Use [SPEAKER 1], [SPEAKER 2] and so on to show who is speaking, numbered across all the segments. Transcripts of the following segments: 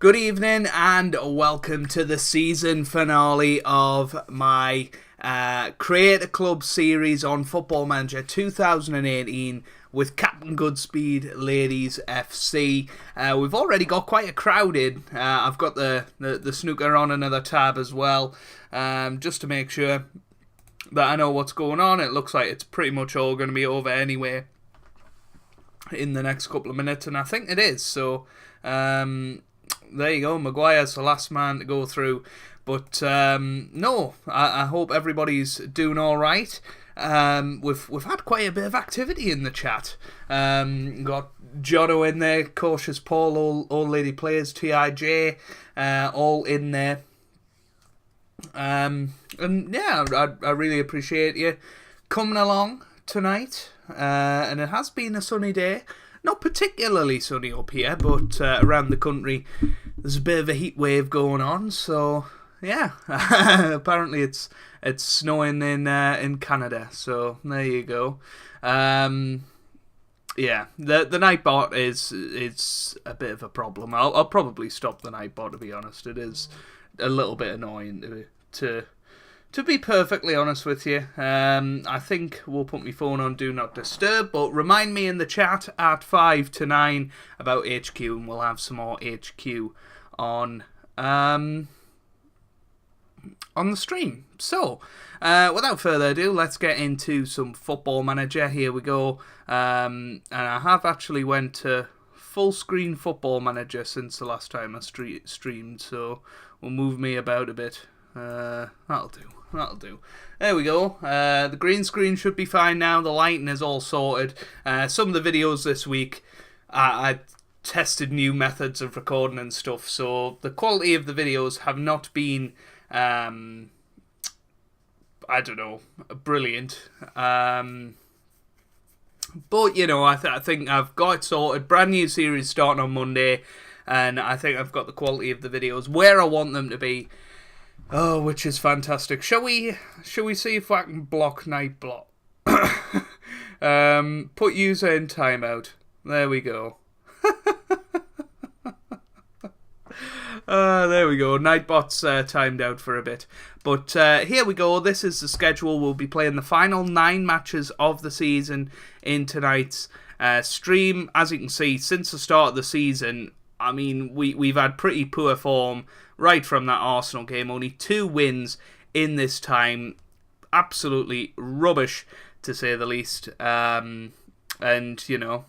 [SPEAKER 1] Good evening and welcome to the season finale of my Create a Club series on Football Manager 2018 with CaptainGoodspeed Ladies FC. We've already got quite a crowd in. I've got the snooker on another tab as well, just to make sure that I know what's going on. It looks like it's pretty much all going to be over anyway in the next couple of minutes, and I think it is. So there you go. Maguire's the last man to go through, but no, I hope everybody's doing all right. We've had quite a bit of activity in the chat. Got Jono in there, Cautious Paul, Old Lady Players, TIJ, all in there. And yeah, I really appreciate you coming along tonight. And it has been a sunny day. Not particularly sunny up here, but around the country there's a bit of a heat wave going on. So yeah, apparently it's snowing in Canada. So there you go. Yeah, the Nightbot is a bit of a problem. I'll probably stop the Nightbot, to be honest. It is a little bit annoying to be perfectly honest with you. I think we'll put my phone on Do Not Disturb, but remind me in the chat at 5 to 9 about HQ, and we'll have some more HQ on the stream. So, without further ado, let's get into some Football Manager. Here we go. And I have actually went to full screen Football Manager since the last time I streamed, so we'll move me about a bit. That'll do. There we go. The green screen should be fine now. The lighting is all sorted. Some of the videos this week, I tested new methods of recording and stuff, so the quality of the videos have not been, I don't know, brilliant. But, you know, I think I've got it sorted. Brand new series starting on Monday, and I think I've got the quality of the videos where I want them to be. Oh, which is fantastic. Shall we see if I can block Nightbot? Put user in timeout. There we go. There we go. Nightbot's timed out for a bit. But here we go. This is the schedule. We'll be playing the final 9 matches of the season in tonight's stream. As you can see, since the start of the season, I mean, we've had pretty poor form right from that Arsenal game. Only 2 wins in this time. Absolutely rubbish, to say the least. And, you know,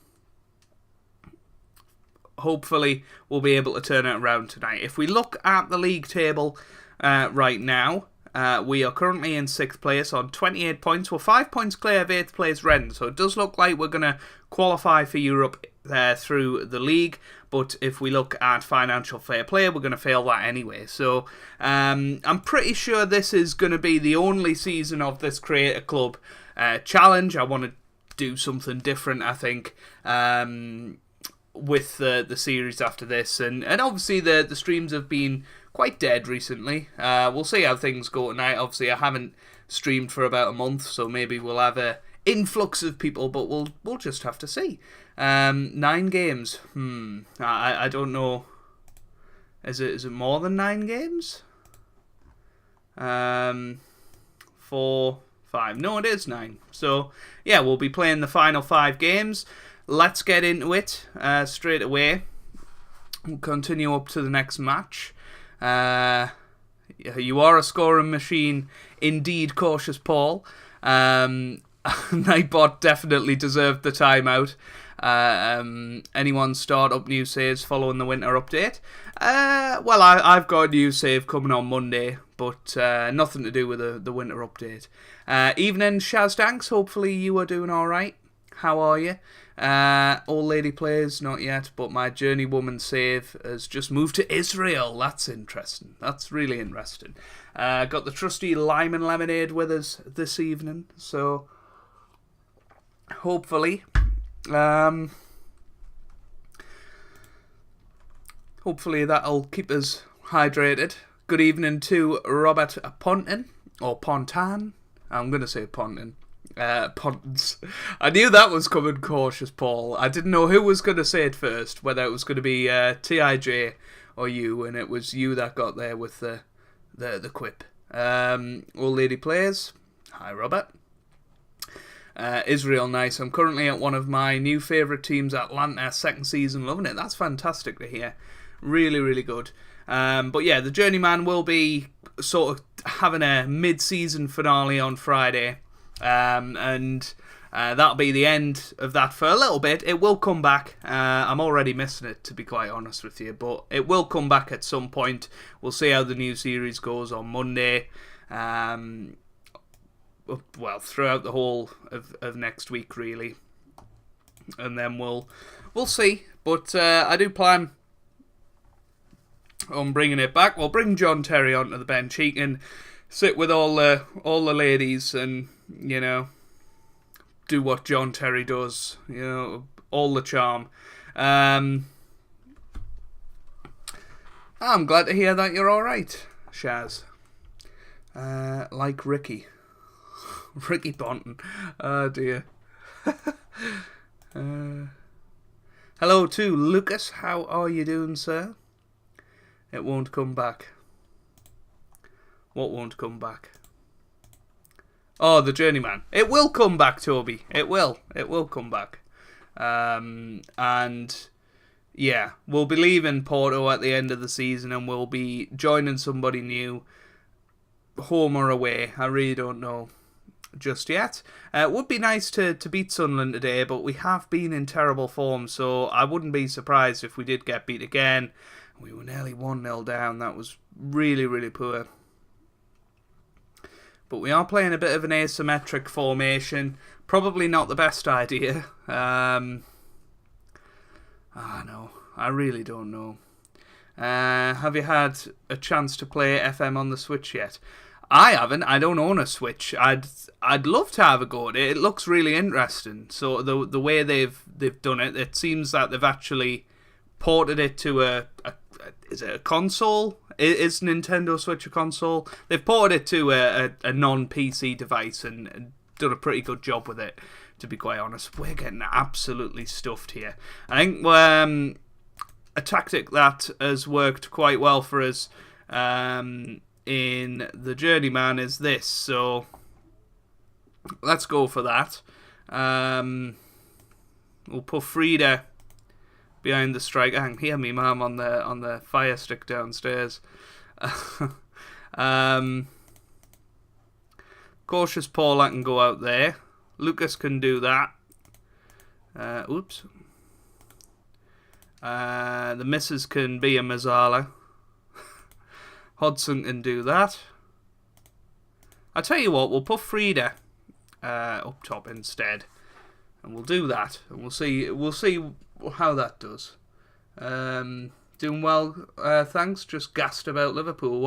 [SPEAKER 1] hopefully we'll be able to turn it around tonight. If we look at the league table right now, we are currently in 6th place on 28 points. We're 5 points clear of 8th place Rennes, so it does look like we're going to qualify for Europe through the league. But if we look at financial fair play, we're going to fail that anyway. So I'm pretty sure this is going to be the only season of this Create a Club challenge. I want to do something different, I think, with the series after this. And obviously the streams have been quite dead recently. We'll see how things go tonight. Obviously, I haven't streamed for about a month, so maybe we'll have a influx of people, but we'll just have to see. 9 games. I don't know. Is it more than 9 games? 4, 5. No, it is 9. So yeah, we'll be playing the final 5 games. Let's get into it straight away. We'll continue up to the next match. You are a scoring machine indeed, Cautious Paul. Nightbot definitely deserved the timeout. Anyone start up new saves following the winter update? Well, I've got a new save coming on Monday, but nothing to do with the winter update. Evening, Shazdanks. Hopefully you are doing all right. How are you? Old Lady Players, not yet, but my journeywoman save has just moved to Israel. That's interesting. That's really interesting. Got the trusty lime and lemonade with us this evening, so hopefully that'll keep us hydrated. Good evening to Robert Pontin, or Pontan. I'm going to say Pontin. Pontins. I knew that was coming, Cautious Paul. I didn't know who was going to say it first, whether it was going to be TIJ or you, and it was you that got there with the quip. Old lady plays. Hi, Robert. Israel, nice. I'm currently at one of my new favourite teams, Atlanta, second season, loving it. That's fantastic to hear. Really, really good. But yeah, the Journeyman will be sort of having a mid-season finale on Friday, and that'll be the end of that for a little bit. It will come back. I'm already missing it, to be quite honest with you, but it will come back at some point. We'll see how the new series goes on Monday. Well, throughout the whole of next week, really, and then we'll see. But I do plan on bringing it back. We'll bring John Terry onto the bench. He can sit with all the ladies and, you know, do what John Terry does. You know, all the charm. I'm glad to hear that you're all right, Shaz. Like Ricky. Ricky Bonton. Oh dear. Hello to Lucas. How are you doing, sir? It won't come back. What won't come back? Oh, the Journeyman. It will come back, Toby. It will. It will come back. And yeah, we'll be leaving Porto at the end of the season, and we'll be joining somebody new, home or away. I really don't know just yet. It would be nice to beat Sunderland today, but we have been in terrible form, so I wouldn't be surprised if we did get beat again. We were nearly 1-0 down. That was really, really poor. But we are playing a bit of an asymmetric formation. Probably not the best idea. No, I really don't know. Have you had a chance to play FM on the Switch yet? I haven't. I don't own a Switch. I'd love to have a go at it. It looks really interesting. So the way they've done it, it seems that they've actually ported it to is it a console? Is Nintendo Switch a console? They've ported it to a non-PC device and done a pretty good job with it, to be quite honest. We're getting absolutely stuffed here. I think a tactic that has worked quite well for us in the Journeyman is this, so let's go for that. We'll put Frida behind the striker. I can hear me mum on the fire stick downstairs. Cautious Paula can go out there. Lucas can do that. Oops. The missus can be a Mazzala. Hodson can do that. I tell you what, we'll put Frida up top instead, and we'll do that, and we'll see how that does. Doing well, thanks. Just gassed about Liverpool.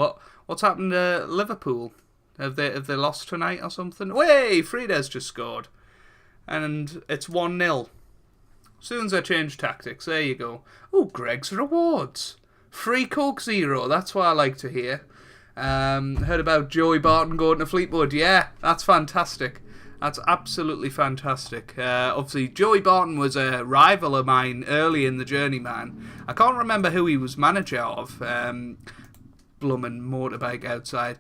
[SPEAKER 1] What's happened to Liverpool? Have they lost tonight or something? Way, Frida's just scored, and it's 1-0. As soon as I change tactics, there you go. Oh, Greg's rewards. Free Coke Zero, that's what I like to hear. Heard about Joey Barton going to Fleetwood. Yeah, that's fantastic. That's absolutely fantastic. Obviously, Joey Barton was a rival of mine early in the Journeyman. I can't remember who he was manager of. Blummin' motorbike outside.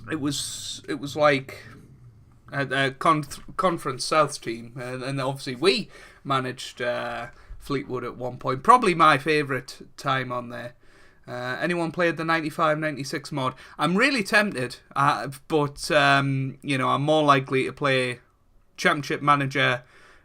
[SPEAKER 1] It was like a Conference South team, and obviously we managed Fleetwood at one point. Probably my favourite time on there. Anyone played the 95-96 mod? I'm really tempted, but I'm more likely to play Championship Manager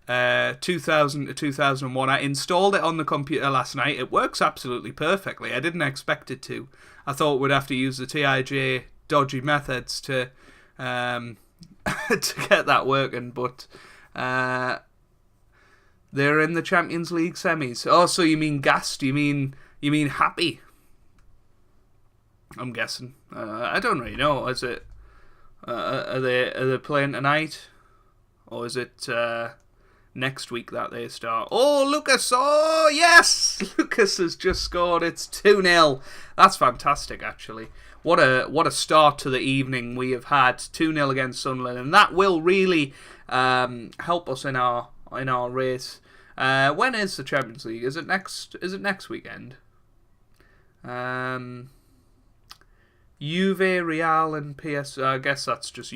[SPEAKER 1] 2000 to 2001. I installed it on the computer last night. It works absolutely perfectly. I didn't expect it to. I thought we'd have to use the TIJ dodgy methods to to get that working, but they're in the Champions League semis. Oh, so you mean gassed? You mean happy? I'm guessing. I don't really know. Is it? Are they playing tonight, or is it next week that they start? Oh, Lucas! Oh, yes! Lucas has just scored. It's 2-0. That's fantastic, actually. What a start to the evening we have had. 2-0 against Sunderland, and that will really help us in our race. When is the Champions League? Is it next weekend? Juve, Real, and PS. I guess that's just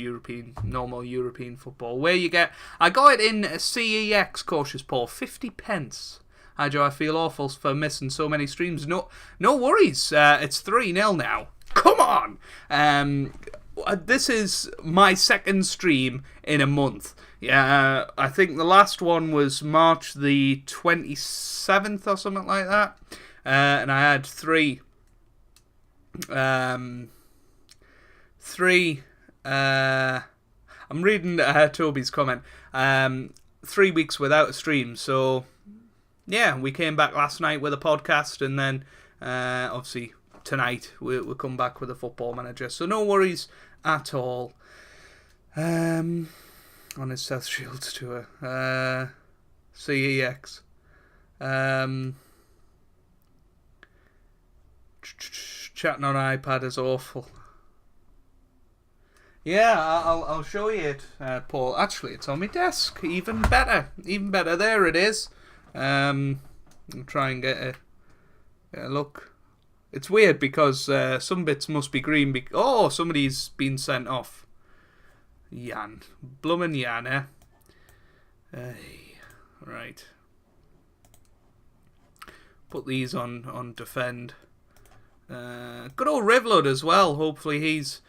[SPEAKER 1] normal European football. Where you get, I got it in CEX, cautious Paul, 50p. Hi Joe, I feel awful for missing so many streams. No worries. It's 3-0 now. Come on. This is my second stream in a month. Yeah, I think the last one was March the 27th or something like that. And I had three. I'm reading Toby's comment. 3 weeks without a stream, so yeah, we came back last night with a podcast, and then obviously tonight we'll come back with a Football Manager. So no worries at all. On his South Shields tour, CEX. Chatting on iPad is awful. Yeah, I'll show you it, Paul. Actually, it's on my desk. Even better. There it is. I'll try and get a look. It's weird because some bits must be green. Somebody's been sent off. Jan. Bloomin' Jan, eh? Right. Put these on defend. Good old Rivlud as well. Hopefully he's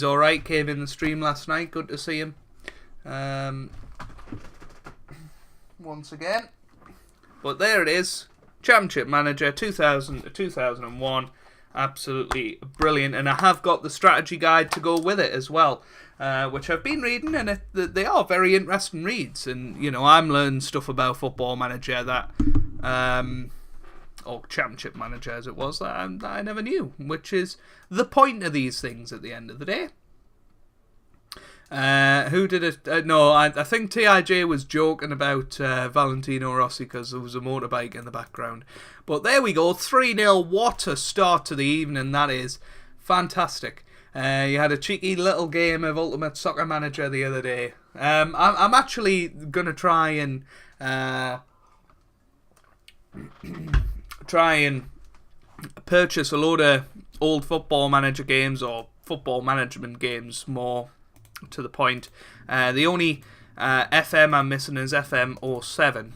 [SPEAKER 1] alright. Came in the stream last night. Good to see him. Once again. But there it is. Championship Manager 2000 to 2001. Absolutely brilliant. And I have got the strategy guide to go with it as well, which I've been reading, and they are very interesting reads. And, you know, I'm learning stuff about Football Manager that... or Championship Manager as it was, that I never knew, which is the point of these things at the end of the day. Who did it? No, I think TIJ was joking about Valentino Rossi because there was a motorbike in the background. But there we go, 3-0, what a start to the evening that is. Fantastic. You had a cheeky little game of Ultimate Soccer Manager the other day. I'm actually going to try and purchase a load of old Football Manager games or football management games, more to the point. The only FM I'm missing is FM07,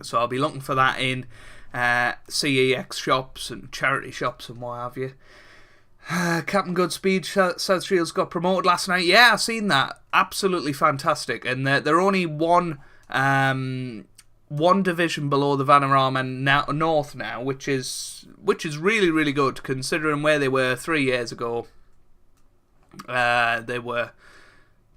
[SPEAKER 1] so I'll be looking for that in CEX shops and charity shops and what have you. Captain Goodspeed South Shields got promoted last night. Yeah, I've seen that. Absolutely fantastic. And they're only one division below the Vanarama North now, which is really, really good considering where they were 3 years ago. They were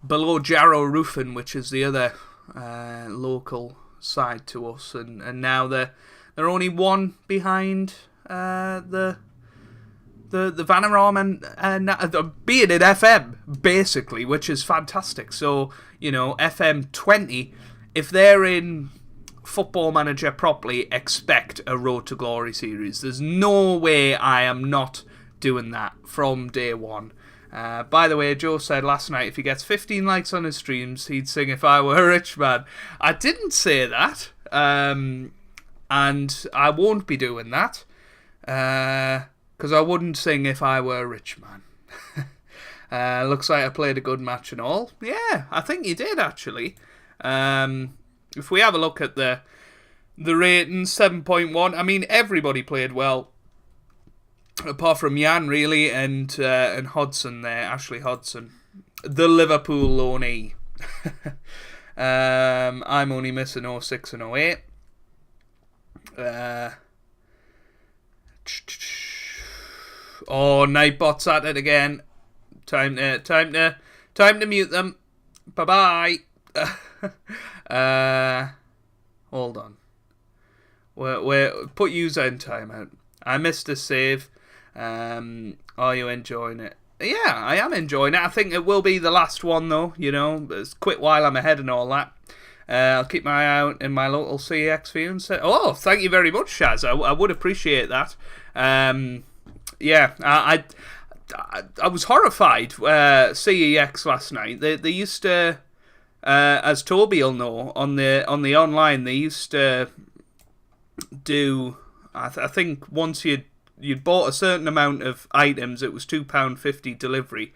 [SPEAKER 1] below Jarrow Roofing, which is the other local side to us, and now they're only one behind the Vanarama and being in FM basically, which is fantastic. So, you know, FM 20, if they're in Football Manager properly, expect a Road to Glory series. There's no way I am not doing that from day one. By the way, Joe said last night if he gets 15 likes on his streams, he'd sing If I Were a Rich Man. I didn't say that, and I won't be doing that, because I wouldn't sing If I Were a Rich Man. Looks like I played a good match and all. Yeah, I think you did, actually. If we have a look at the ratings, 7.1, I mean, everybody played well. Apart from Jan, really, and Hodson there, Ashley Hodson. The Liverpool loanee. I'm only missing 06 and 08. Nightbot's at it again. Time to mute them. Bye-bye. Hold on. Put user in timeout. I missed a save. Are you enjoying it? Yeah, I am enjoying it. I think it will be the last one, though. You know, it's quit while I'm ahead and all that. I'll keep my eye out in my local CX view and say, oh, thank you very much, Shaz. I would appreciate that. Yeah, I was horrified. CEX last night. They used to as Toby will know, on the online, they used to do. I think once you'd bought a certain amount of items, it was £2.50 delivery.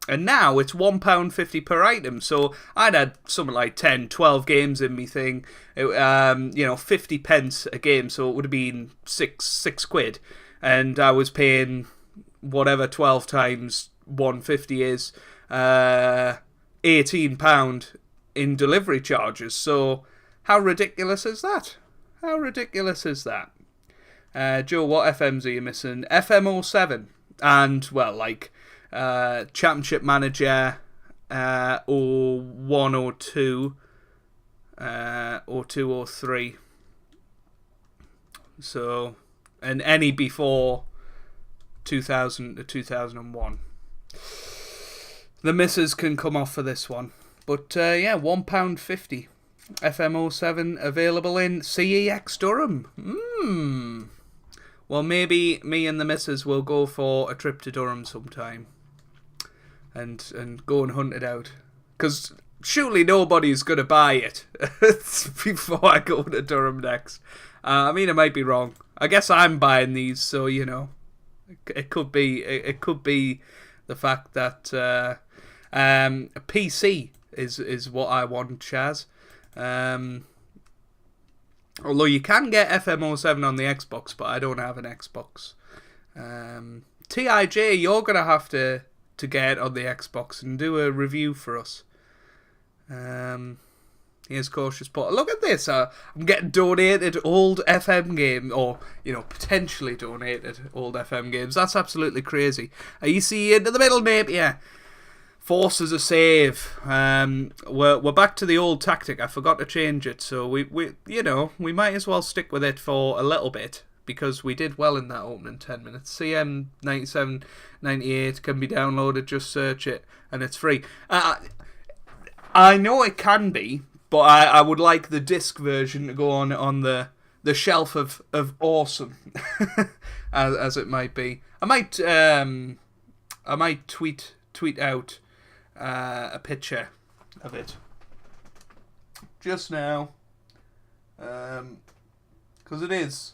[SPEAKER 1] And now it's £1.50 per item. So I'd had something like 10, 12 games in me thing. 50 pence a game. So it would have been six quid. And I was paying whatever 12 times 150 is, £18 in delivery charges. So how ridiculous is that? How ridiculous is that? Joe, what FMs are you missing? FM07. And, well, like... Championship Manager, or 1 or 2, or 2 or 3. So, and any before 2000 to 2001. The misses can come off for this one. But £1.50. FM07 available in CEX Durham. Well, maybe me and the missus will go for a trip to Durham sometime. And go and hunt it out. Because surely nobody's going to buy it before I go to Durham next. I mean, I might be wrong. I guess I'm buying these, so, it could be the fact that a PC is what I want, Chaz. Although you can get FM07 on the Xbox, but I don't have an Xbox. TIJ, you're going to have to get it on the Xbox and do a review for us. Here's Cautious Potter. Look at this. I'm getting donated old FM game, or, potentially donated old FM games. That's absolutely crazy. You see into the middle, Napier. Forces a save. We're back to the old tactic. I forgot to change it, so we we might as well stick with it for a little bit, because we did well in that opening 10 minutes. CM 9798 can be downloaded. Just search it, and it's free. I know it can be, but I would like the disc version to go on the shelf of awesome, as it might be. I might tweet out a picture of it just now, because it is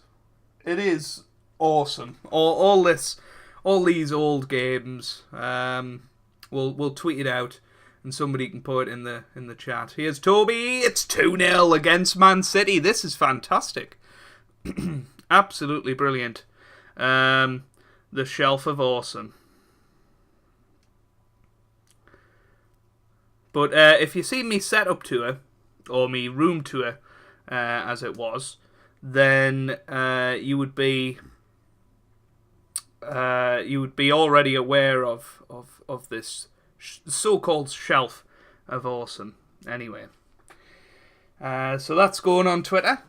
[SPEAKER 1] awesome. All these old games. We'll tweet it out, and somebody can put it in the chat. Here's Toby. It's 2-0 against Man City. This is fantastic. Absolutely brilliant. The shelf of awesome. But if you see me setup tour, or me room tour, as it was, then you would be already aware of this so-called shelf of awesome. Anyway, so that's going on Twitter.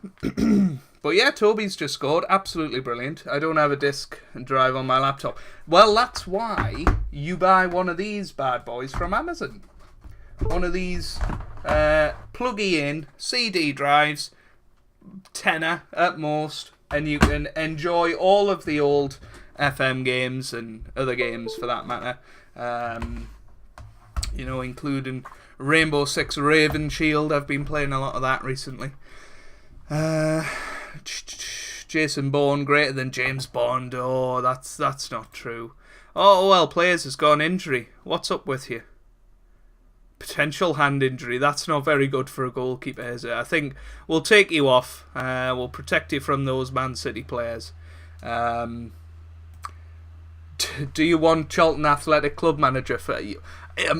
[SPEAKER 1] But yeah, Toby's just scored. Absolutely brilliant. I don't have a disk drive on my laptop. Well, that's why you buy one of these bad boys from Amazon. One of these pluggy-in CD drives, tenner at most, and you can enjoy all of the old FM games and other games for that matter. Including Rainbow Six Raven Shield. I've been playing a lot of that recently. Jason Bourne greater than James Bond. Oh, that's not true. Oh well, players has gone injury. What's up with you? Potential hand injury. That's not very good for a goalkeeper, is it? I think we'll take you off. We'll protect you from those Man City players. Do you want Charlton Athletic Club manager for you?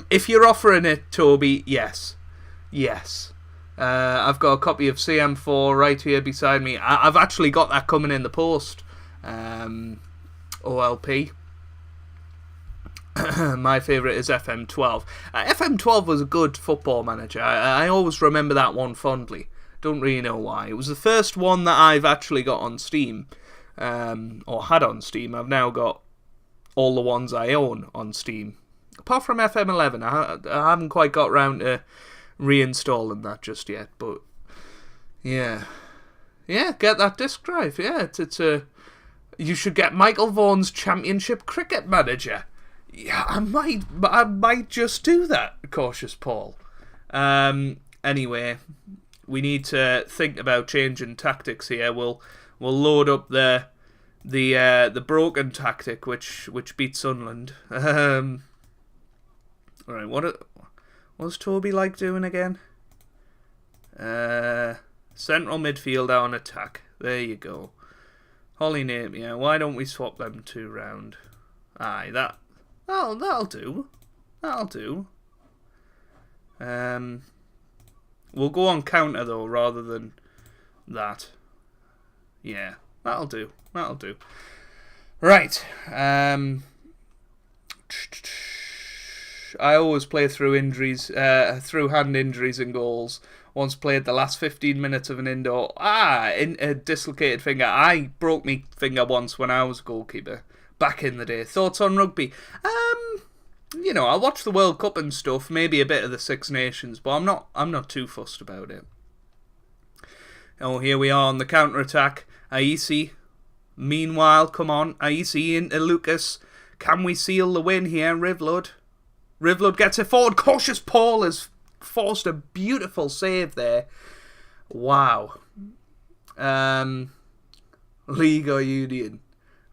[SPEAKER 1] If you're offering it, Toby, yes. I've got a copy of CM4 right here beside me. I've actually got that coming in the post. OLP. My favourite is FM12. FM12 was a good football manager. I always remember that one fondly. Don't really know why. It was the first one that I've actually got on Steam, or had on Steam. I've now got all the ones I own on Steam. Apart from FM11, I haven't quite got round to reinstalling that just yet. But yeah, get that disc drive. Yeah, it's a. You should get Michael Vaughan's Championship Cricket Manager. Yeah, I might just do that, Cautious Paul. Anyway, we need to think about changing tactics here. We'll load up the broken tactic, which beat Sunderland. All right, what's Toby like doing again? Central midfielder on attack. There you go. Holly Napier. Why don't we swap them two round? Aye, that'll do. That'll do. We'll go on counter though, rather than that. Yeah, that'll do. That'll do. Right. I always play through injuries, through hand injuries and goals. Once played the last 15 minutes of an indoor. A dislocated finger. I broke my finger once when I was a goalkeeper back in the day. Thoughts on rugby? I watch the World Cup and stuff. Maybe a bit of the Six Nations, but I'm not too fussed about it. Oh, here we are on the counter attack. Aisi. Meanwhile, come on, Aisi into Lucas. Can we seal the win here, Rivlud? Rivlud gets it forward. Cautious Paul has forced a beautiful save there. Wow. League or Union?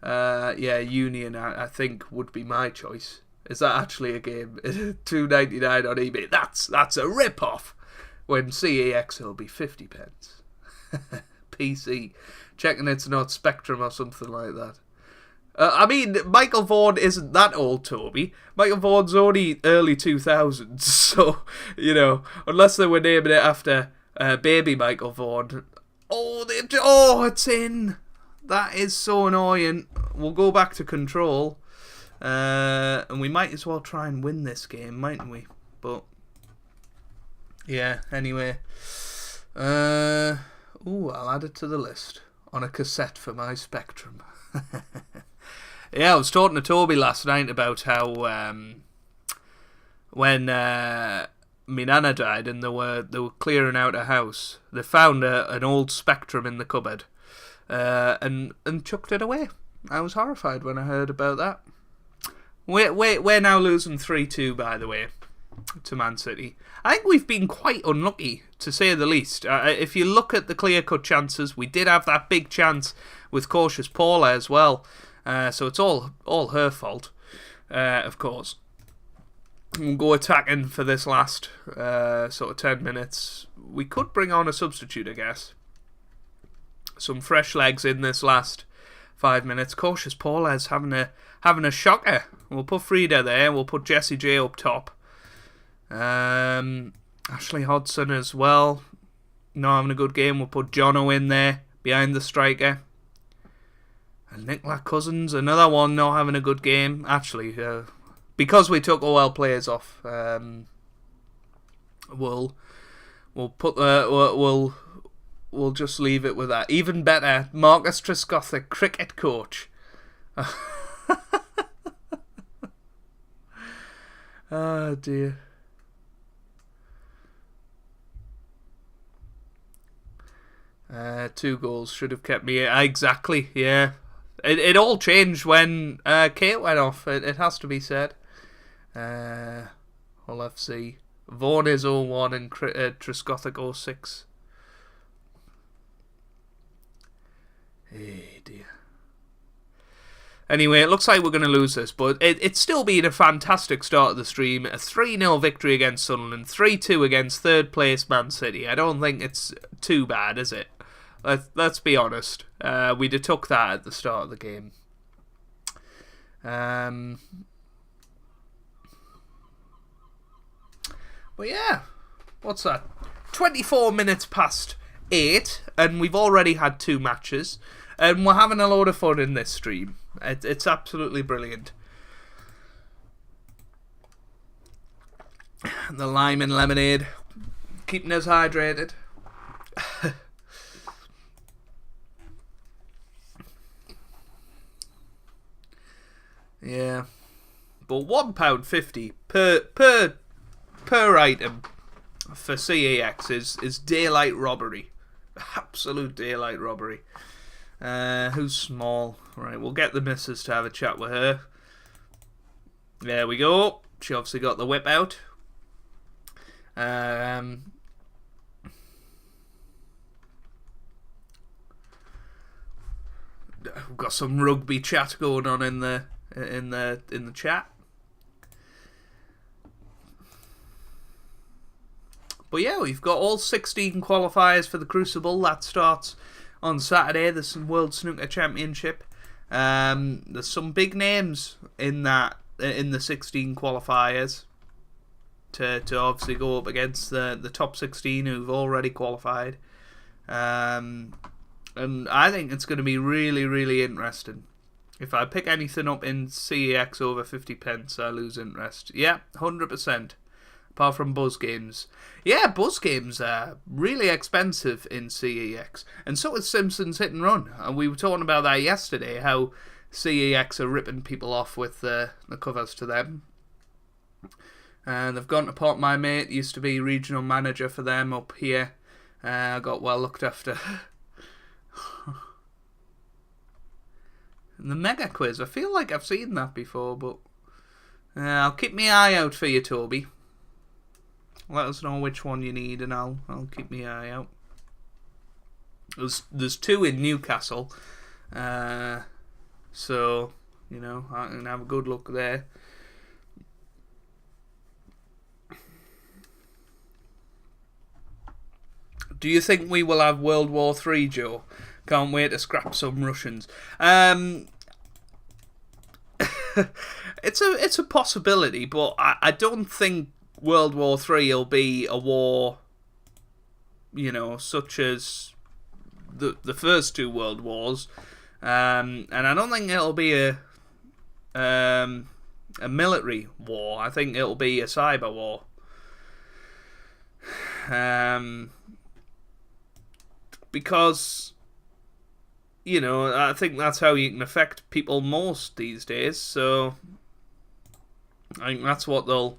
[SPEAKER 1] Yeah, Union I think would be my choice. Is that actually a game? $2.99 on eBay. That's a rip-off. When CEX will be 50 pence. PC. Checking it's not Spectrum or something like that. Michael Vaughan isn't that old, Toby. Michael Vaughan's only early 2000s, so, unless they were naming it after baby Michael Vaughan. Oh, it's in! That is so annoying. We'll go back to control. And we might as well try and win this game, mightn't we? But, yeah, anyway. I'll add it to the list. On a cassette for my Spectrum. Yeah, I was talking to Toby last night about how when my nana died and they were clearing out a house, they found an old Spectrum in the cupboard and chucked it away. I was horrified when I heard about that. We're now losing 3-2, by the way, to Man City. I think we've been quite unlucky, to say the least. If you look at the clear-cut chances, we did have that big chance with Cautious Paula as well. So it's all her fault, of course. We'll go attacking for this last sort of 10 minutes. We could bring on a substitute, I guess. Some fresh legs in this last 5 minutes. Cautious Paula's having a shocker. We'll put Frida there. We'll put Jessie J up top. Ashley Hodgson as well. Not having a good game. We'll put Jono in there behind the striker. And Nicola Cousins, another one not having a good game. Actually, because we took OL players off, we'll just leave it with that. Even better, Marcus Trescothick, cricket coach. Oh dear. Two goals should have kept me. Exactly, yeah. It all changed when Kate went off. It has to be said. Hull FC. Vaughan is 0-1 and Trescothick 0-6. Hey dear. Anyway, it looks like we're going to lose this, but it's still been a fantastic start of the stream. A 3-0 victory against Sunderland, 3-2 against third place Man City. I don't think it's too bad, is it? Let's be honest. We'd have took that at the start of the game. But yeah, what's that? 24 minutes past 8, and we've already had 2 matches, and we're having a load of fun in this stream. It's absolutely brilliant. The lime and lemonade, keeping us hydrated. Yeah, but £1.50 per item for CEX is daylight robbery, absolute daylight robbery. Who's small? Right, we'll get the missus to have a chat with her. There we go. She obviously got the whip out. We've got some rugby chat going on in the chat. But yeah, we've got all 16 qualifiers for the Crucible. That starts on Saturday. There's some World Snooker Championship. There's some big names in the 16 qualifiers to obviously go up against the top 16 who've already qualified. And I think it's going to be really, really interesting. If I pick anything up in CEX over 50 pence, I lose interest. Yeah, 100%. Apart from Buzz Games. Yeah, Buzz Games are really expensive in CEX. And so is Simpsons Hit and Run. And we were talking about that yesterday, how CEX are ripping people off with the covers to them. And they've gone to pot. My mate used to be regional manager for them up here. I got well looked after. The Mega Quiz. I feel like I've seen that before, but I'll keep my eye out for you, Toby. Let us know which one you need, and I'll keep my eye out. There's 2 in Newcastle, so you know I can have a good look there. Do you think we will have World War III, Joe? Can't wait to scrap some Russians. It's a possibility, but I don't think World War III will be a war, you know, such as the first 2 world wars, and I don't think it'll be a military war. I think it'll be a cyber war. Because, you know, I think that's how you can affect people most these days. So I think that's what they'll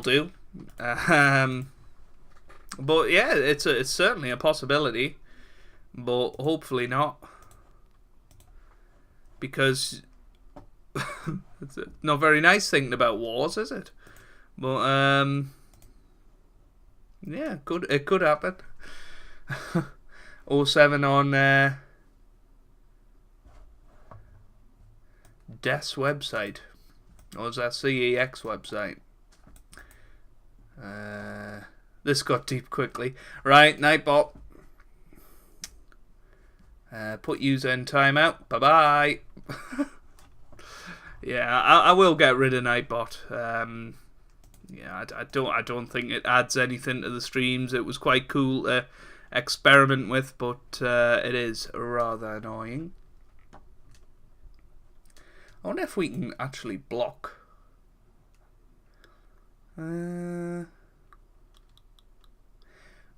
[SPEAKER 1] do. But yeah, it's certainly a possibility, but hopefully not, because it's not very nice thinking about wars, is it? But yeah, it could happen. 07 on DES website, or is that CEX website? This got deep quickly. Right, Nightbot. Put user in timeout. Bye bye. Yeah, I will get rid of Nightbot. Yeah, I don't think it adds anything to the streams. It was quite cool to experiment with, but it is rather annoying. I wonder if we can actually block.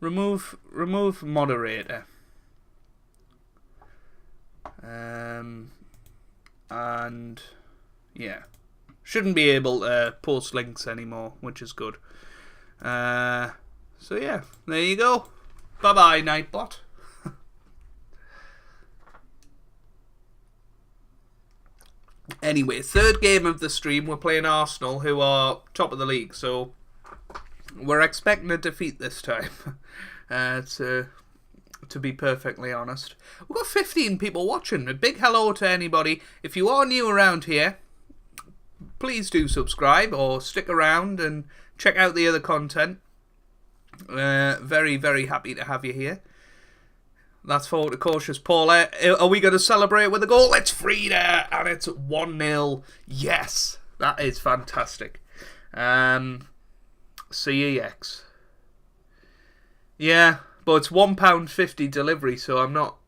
[SPEAKER 1] Remove moderator. And yeah, shouldn't be able to post links anymore, which is good. So yeah, there you go. Bye bye, Nightbot. Anyway, 3rd game of the stream, we're playing Arsenal, who are top of the league, so we're expecting a defeat this time, to be perfectly honest. We've got 15 people watching. A big hello to anybody. If you are new around here, please do subscribe or stick around and check out the other content. Very, very happy to have you here. That's forward to cautious Paula. Are we going to celebrate with a goal? It's Frida, and it's 1-0. Yes, that is fantastic. CEX. Yeah, but it's £1.50 delivery, so I'm not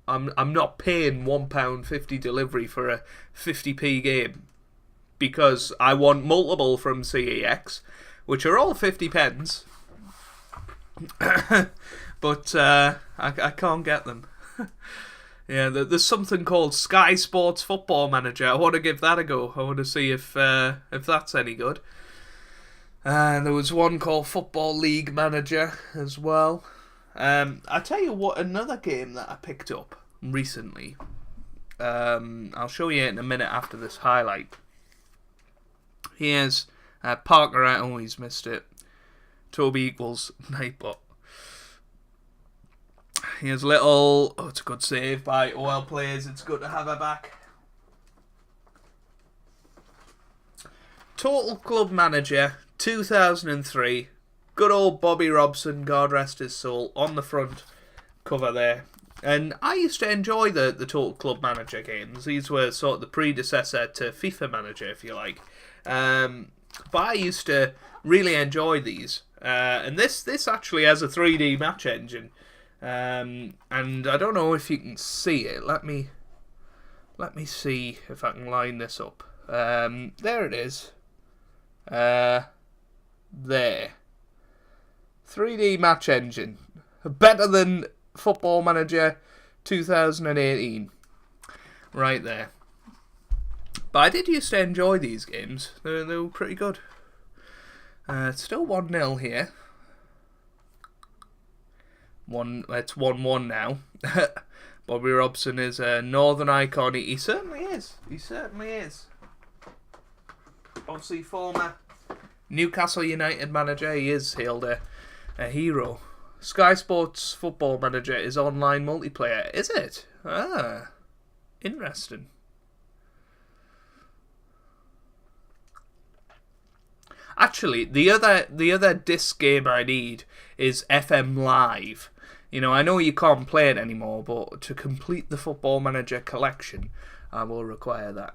[SPEAKER 1] paying £1.50 delivery for a 50p game, because I want multiple from CEX, which are all 50 pence. But I can't get them. Yeah, there's something called Sky Sports Football Manager. I want to give that a go. I want to see if that's any good. There was one called Football League Manager as well. I tell you what, another game that I picked up recently. I'll show you in a minute after this highlight. Here's Parker. Oh, he's missed it. Toby equals Nightbot. Here's little... Oh, it's a good save by OL Players. It's good to have her back. Total Club Manager 2003. Good old Bobby Robson, God rest his soul, on the front cover there. And I used to enjoy the Total Club Manager games. These were sort of the predecessor to FIFA Manager, if you like. But I used to really enjoy these. And this actually has a 3D match engine. And I don't know if you can see it. Let me see if I can line this up. There it is. There. 3D match engine. Better than Football Manager 2018. Right there. But I did used to enjoy these games. They were pretty good. It's still 1-0 here. It's 1-1 now. Bobby Robson is a northern icon. He certainly is. He certainly is. Obviously former Newcastle United manager. He is hailed a hero. Sky Sports Football Manager is online multiplayer. Is it? Ah, interesting. Actually, the other disc game I need is FM Live. You know, I know you can't play it anymore, but to complete the Football Manager collection, I will require that.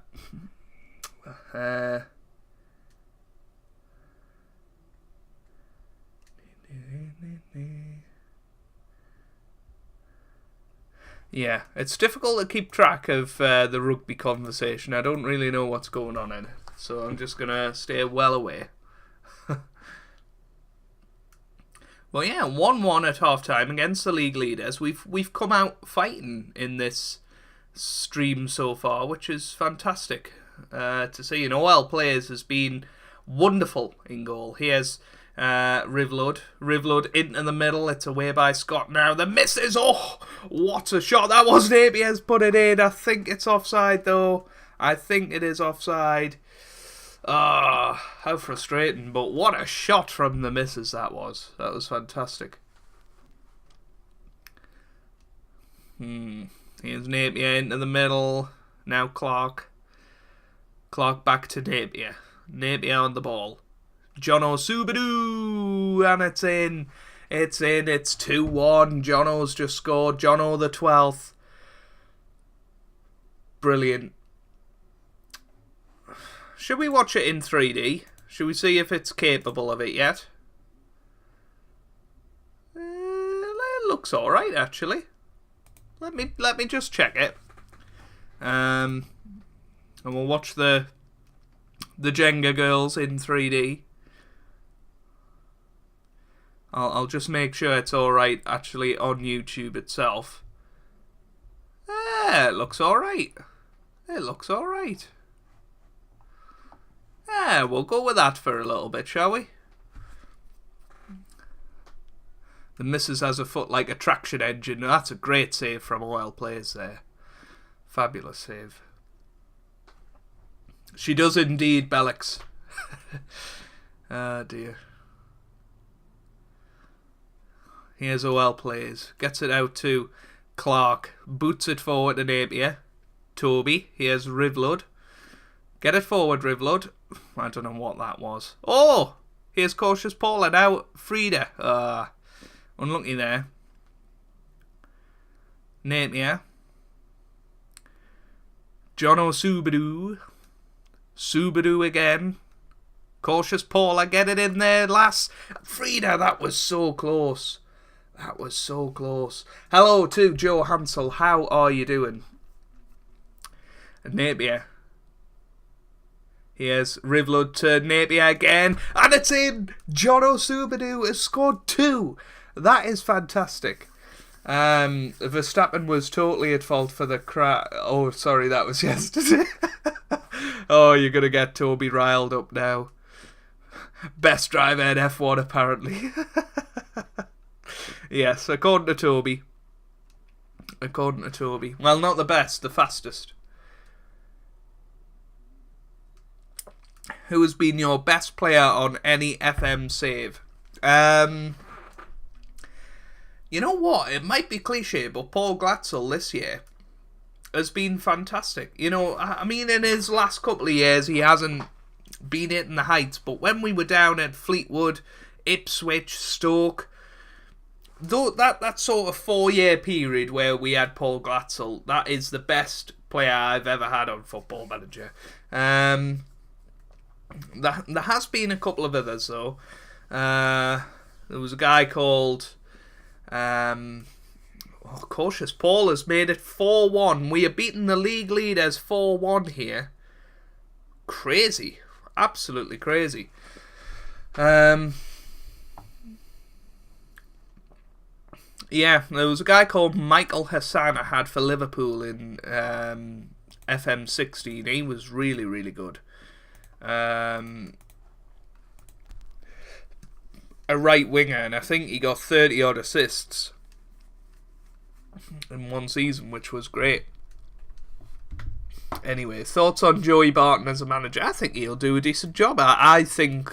[SPEAKER 1] Yeah, it's difficult to keep track of the rugby conversation. I don't really know what's going on in it, so I'm just going to stay well away. Well, yeah, 1-1 at half-time against the league leaders. We've come out fighting in this stream so far, which is fantastic to see. And OL Players has been wonderful in goal. Here's Rivlud into the middle. It's away by Scott now. The misses. Oh, what a shot. That was Napier's put it in. I think it's offside, though. I think it is offside. Ah, how frustrating. But what a shot from the misses that was. That was fantastic. Here's Napier into the middle. Now Clark. Clark back to Napier. Napier on the ball. Jono Subadu, and it's in. It's 2-1. Jono's just scored. Jono the 12th. Brilliant. Should we watch it in 3D? Should we see if it's capable of it yet? It looks alright, actually. Let me just check it. And we'll watch the Jenga girls in 3D. I'll just make sure it's alright actually on YouTube itself. It looks alright. It looks alright. Yeah, we'll go with that for a little bit, shall we? The missus has a foot like a traction engine. That's a great save from OL Players there. Fabulous save. She does indeed, Bellix. Ah, dear. Here's OL Plays. Gets it out to Clark. Boots it forward to Napier. Toby. Here's Rivlud. Get it forward, Rivlud. I don't know what that was. Oh! Here's Cautious Paula now. Frida. Unlucky there. Napier. Jono Subadu. Subadu again. Cautious Paula. Get it in there, lass. Frida, that was so close. That was so close. Hello to Joe Hansel. How are you doing? Napier. Here's Rivlud to Napier again. And it's in! Jono Subadu has scored 2. That is fantastic. Verstappen was totally at fault for the crash. Oh, sorry, that was yesterday. Oh, you're going to get Toby riled up now. Best driver in F1, apparently. Yes, according to Toby. According to Toby. Well, not the best, the fastest. who has been your best player on any FM save? You know what? It might be cliche, but Paul Glatzel this year has been fantastic. You know, I mean, in his last couple of years, he hasn't been hitting the heights, but when we were down at Fleetwood, Ipswich, Stoke, though that sort of 4-year period where we had Paul Glatzel, that is the best player I've ever had on Football Manager. There has been a couple of others though. There was a guy called Cautious Paul has made it 4-1. We are beating the league leaders 4-1 here. Crazy. Absolutely crazy. Yeah, there was a guy called Michael Hassan I had for Liverpool in FM16. He was really, really good. A right winger, and I think he got 30 odd assists in one season, which was great. Anyway, thoughts on Joey Barton as a manager? I think he'll do a decent job. I think,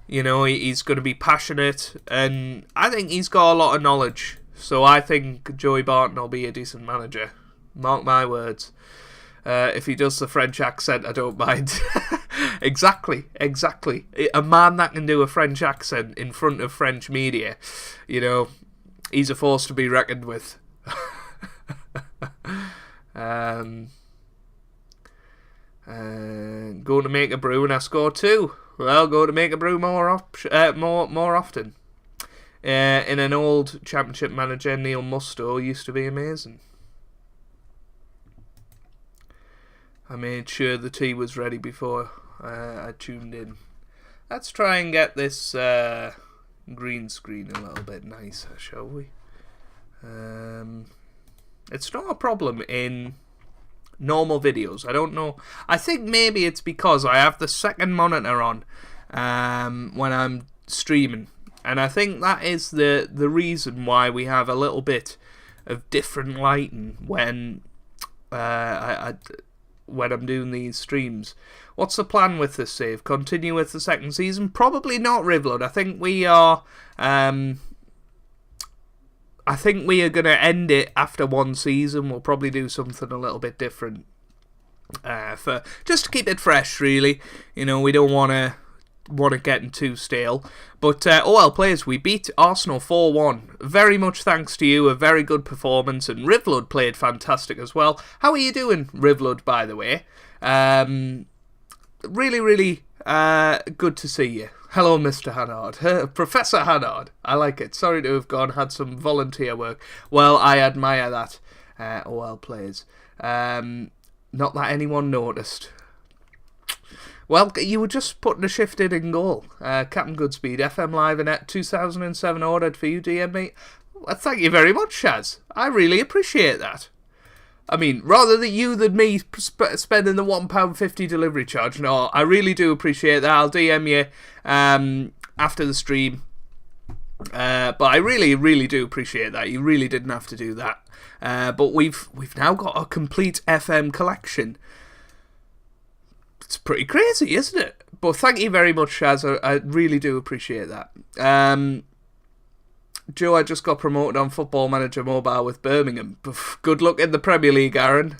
[SPEAKER 1] he's going to be passionate, and I think he's got a lot of knowledge. So I think Joey Barton will be a decent manager. Mark my words. If he does the French accent, I don't mind. Exactly. A man that can do a French accent in front of French media, he's a force to be reckoned with. Going to make a brew and I score 2. Well, go to make a brew more often. In an old Championship manager, Neil Musto used to be amazing. I made sure the tea was ready before I tuned in. Let's try and get this green screen a little bit nicer, shall we? It's not a problem in normal videos. I don't know. I think maybe it's because I have the second monitor on when I'm streaming. And I think that is the reason why we have a little bit of different lighting when when I'm doing these streams. What's the plan with this save? Continue with the second season? Probably not, Rivlud. I think we are going to end it after one season. We'll probably do something a little bit different for just to keep it fresh, really. We don't want to getting too stale. But OL players, we beat Arsenal 4-1. Very much thanks to you, a very good performance, and Rivlud played fantastic as well. How are you doing, Rivlud, by the way? Really, really good to see you. Hello, Mr. Hannard. Professor Hannard. I like it. Sorry to have had some volunteer work. Well, I admire that, OL players. Not that anyone noticed. Well, you were just putting a shift in goal. Captain Goodspeed, FM Live and at 2007 ordered for you, DM me. Well, thank you very much, Shaz. I really appreciate that. I mean, rather than me spending the £1.50 delivery charge. No, I really do appreciate that. I'll DM you after the stream. But I really, really do appreciate that. You really didn't have to do that. But we've now got a complete FM collection. It's pretty crazy, isn't it? But thank you very much, Shaz. I really do appreciate that. Joe, I just got promoted on Football Manager Mobile with Birmingham. Good luck in the Premier League, Aaron.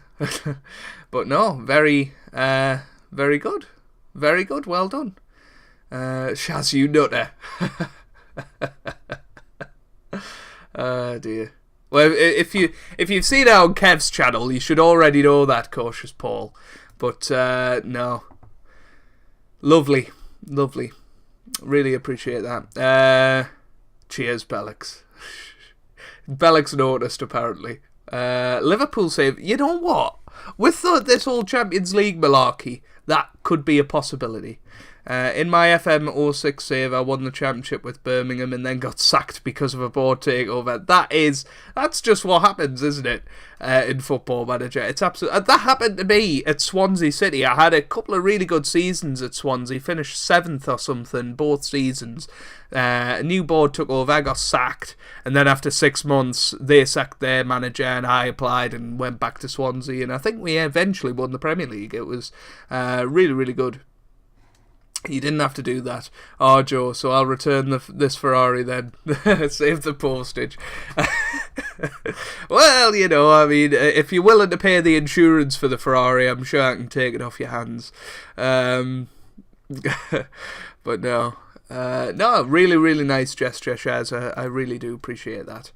[SPEAKER 1] But no, very good. Very good, well done. Shaz, you nutter. Oh dear. Well, if you've seen it on Kev's channel, you should already know that, Cautious Paul. But no. Lovely. Really appreciate that. Cheers, Bellix. Bellix noticed, apparently. Liverpool save. You know what? With this whole Champions League malarkey, that could be a possibility. In my FM06 save, I won the championship with Birmingham and then got sacked because of a board takeover. That's just what happens, isn't it? In Football Manager, it's absolute. That happened to me at Swansea City. I had a couple of really good seasons at Swansea. Finished 7th or something both seasons. A new board took over. I got sacked, and then after 6 months, they sacked their manager, and I applied and went back to Swansea. And I think we eventually won the Premier League. It was really, really good. You didn't have to do that. Oh, Joe, so I'll return this Ferrari then. Save the postage. Well, you know, I mean, if you're willing to pay the insurance for the Ferrari, I'm sure I can take it off your hands. But no. No, really, really nice gesture, Shaz. I really do appreciate that.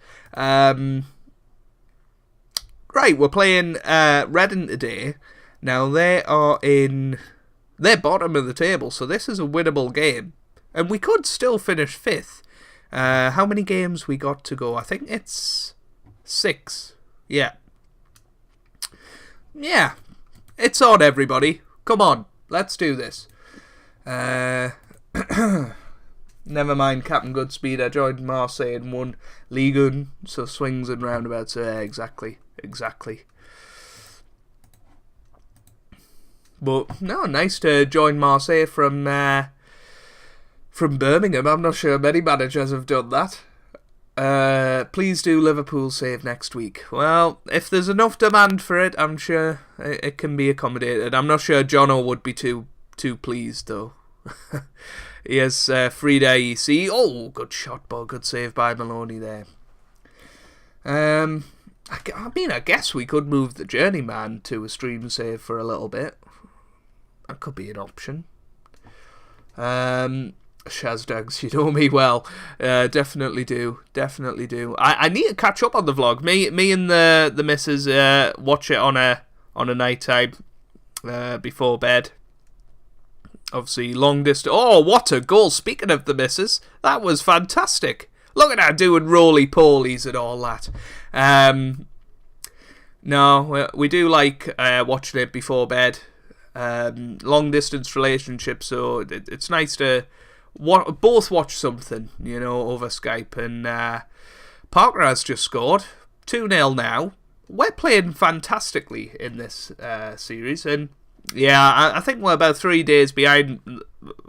[SPEAKER 1] Right, we're playing Reading today. Now, they're bottom of the table, so this is a winnable game. And we could still finish 5th. How many games we got to go? I think it's 6. Yeah. Yeah. It's on, everybody. Come on. Let's do this. Never mind Captain Goodspeed. I joined Marseille and won Ligue 1. So swings and roundabouts. Exactly. But no, nice to join Marseille from Birmingham. I'm not sure many managers have done that. Please do Liverpool save next week. Well, if there's enough demand for it, I'm sure it can be accommodated. I'm not sure Jono would be too pleased though. He has Frida EC. Oh, good shot, ball. Good save by Maloney there. I mean, I guess we could move the journeyman to a stream save for a little bit. That could be an option. Shazdags, you know me well. Definitely do. I need to catch up on the vlog. Me and the missus watch it on a night time before bed. Obviously, long distance. Oh, what a goal! Speaking of the missus, that was fantastic. Look at her doing roly-polies and all that. No, we do like watching it before bed. Long distance relationship, so it's nice to both watch something, you know, over Skype. And Parker has just scored 2-0 now. We're playing fantastically in this series, and yeah, I think we're about 3 days behind.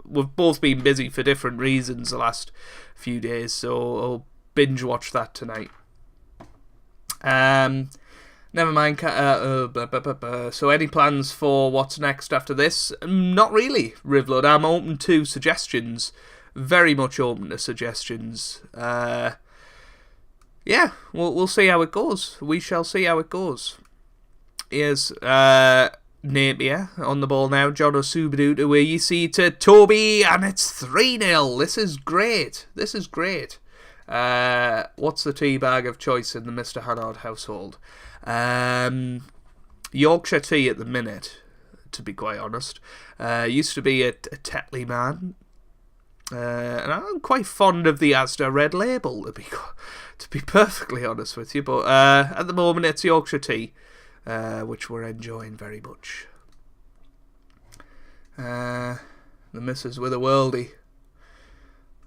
[SPEAKER 1] We've both been busy for different reasons the last few days, so I'll binge watch that tonight. Never mind. So any plans for what's next after this? Not really, Rivlud. I'm open to suggestions. Very much open to suggestions. Yeah, we'll see how it goes. We shall see how it goes. Here's Napier on the ball now. John Osubadu to where you see to Toby, and it's 3-0. This is great. What's the tea bag of choice in the Mr. Hannard household? Yorkshire tea at the minute, to be quite honest. Used to be a Tetley man, and I'm quite fond of the Asda Red Label, to be perfectly honest with you. But at the moment, it's Yorkshire tea, which we're enjoying very much. The missus with a worldie.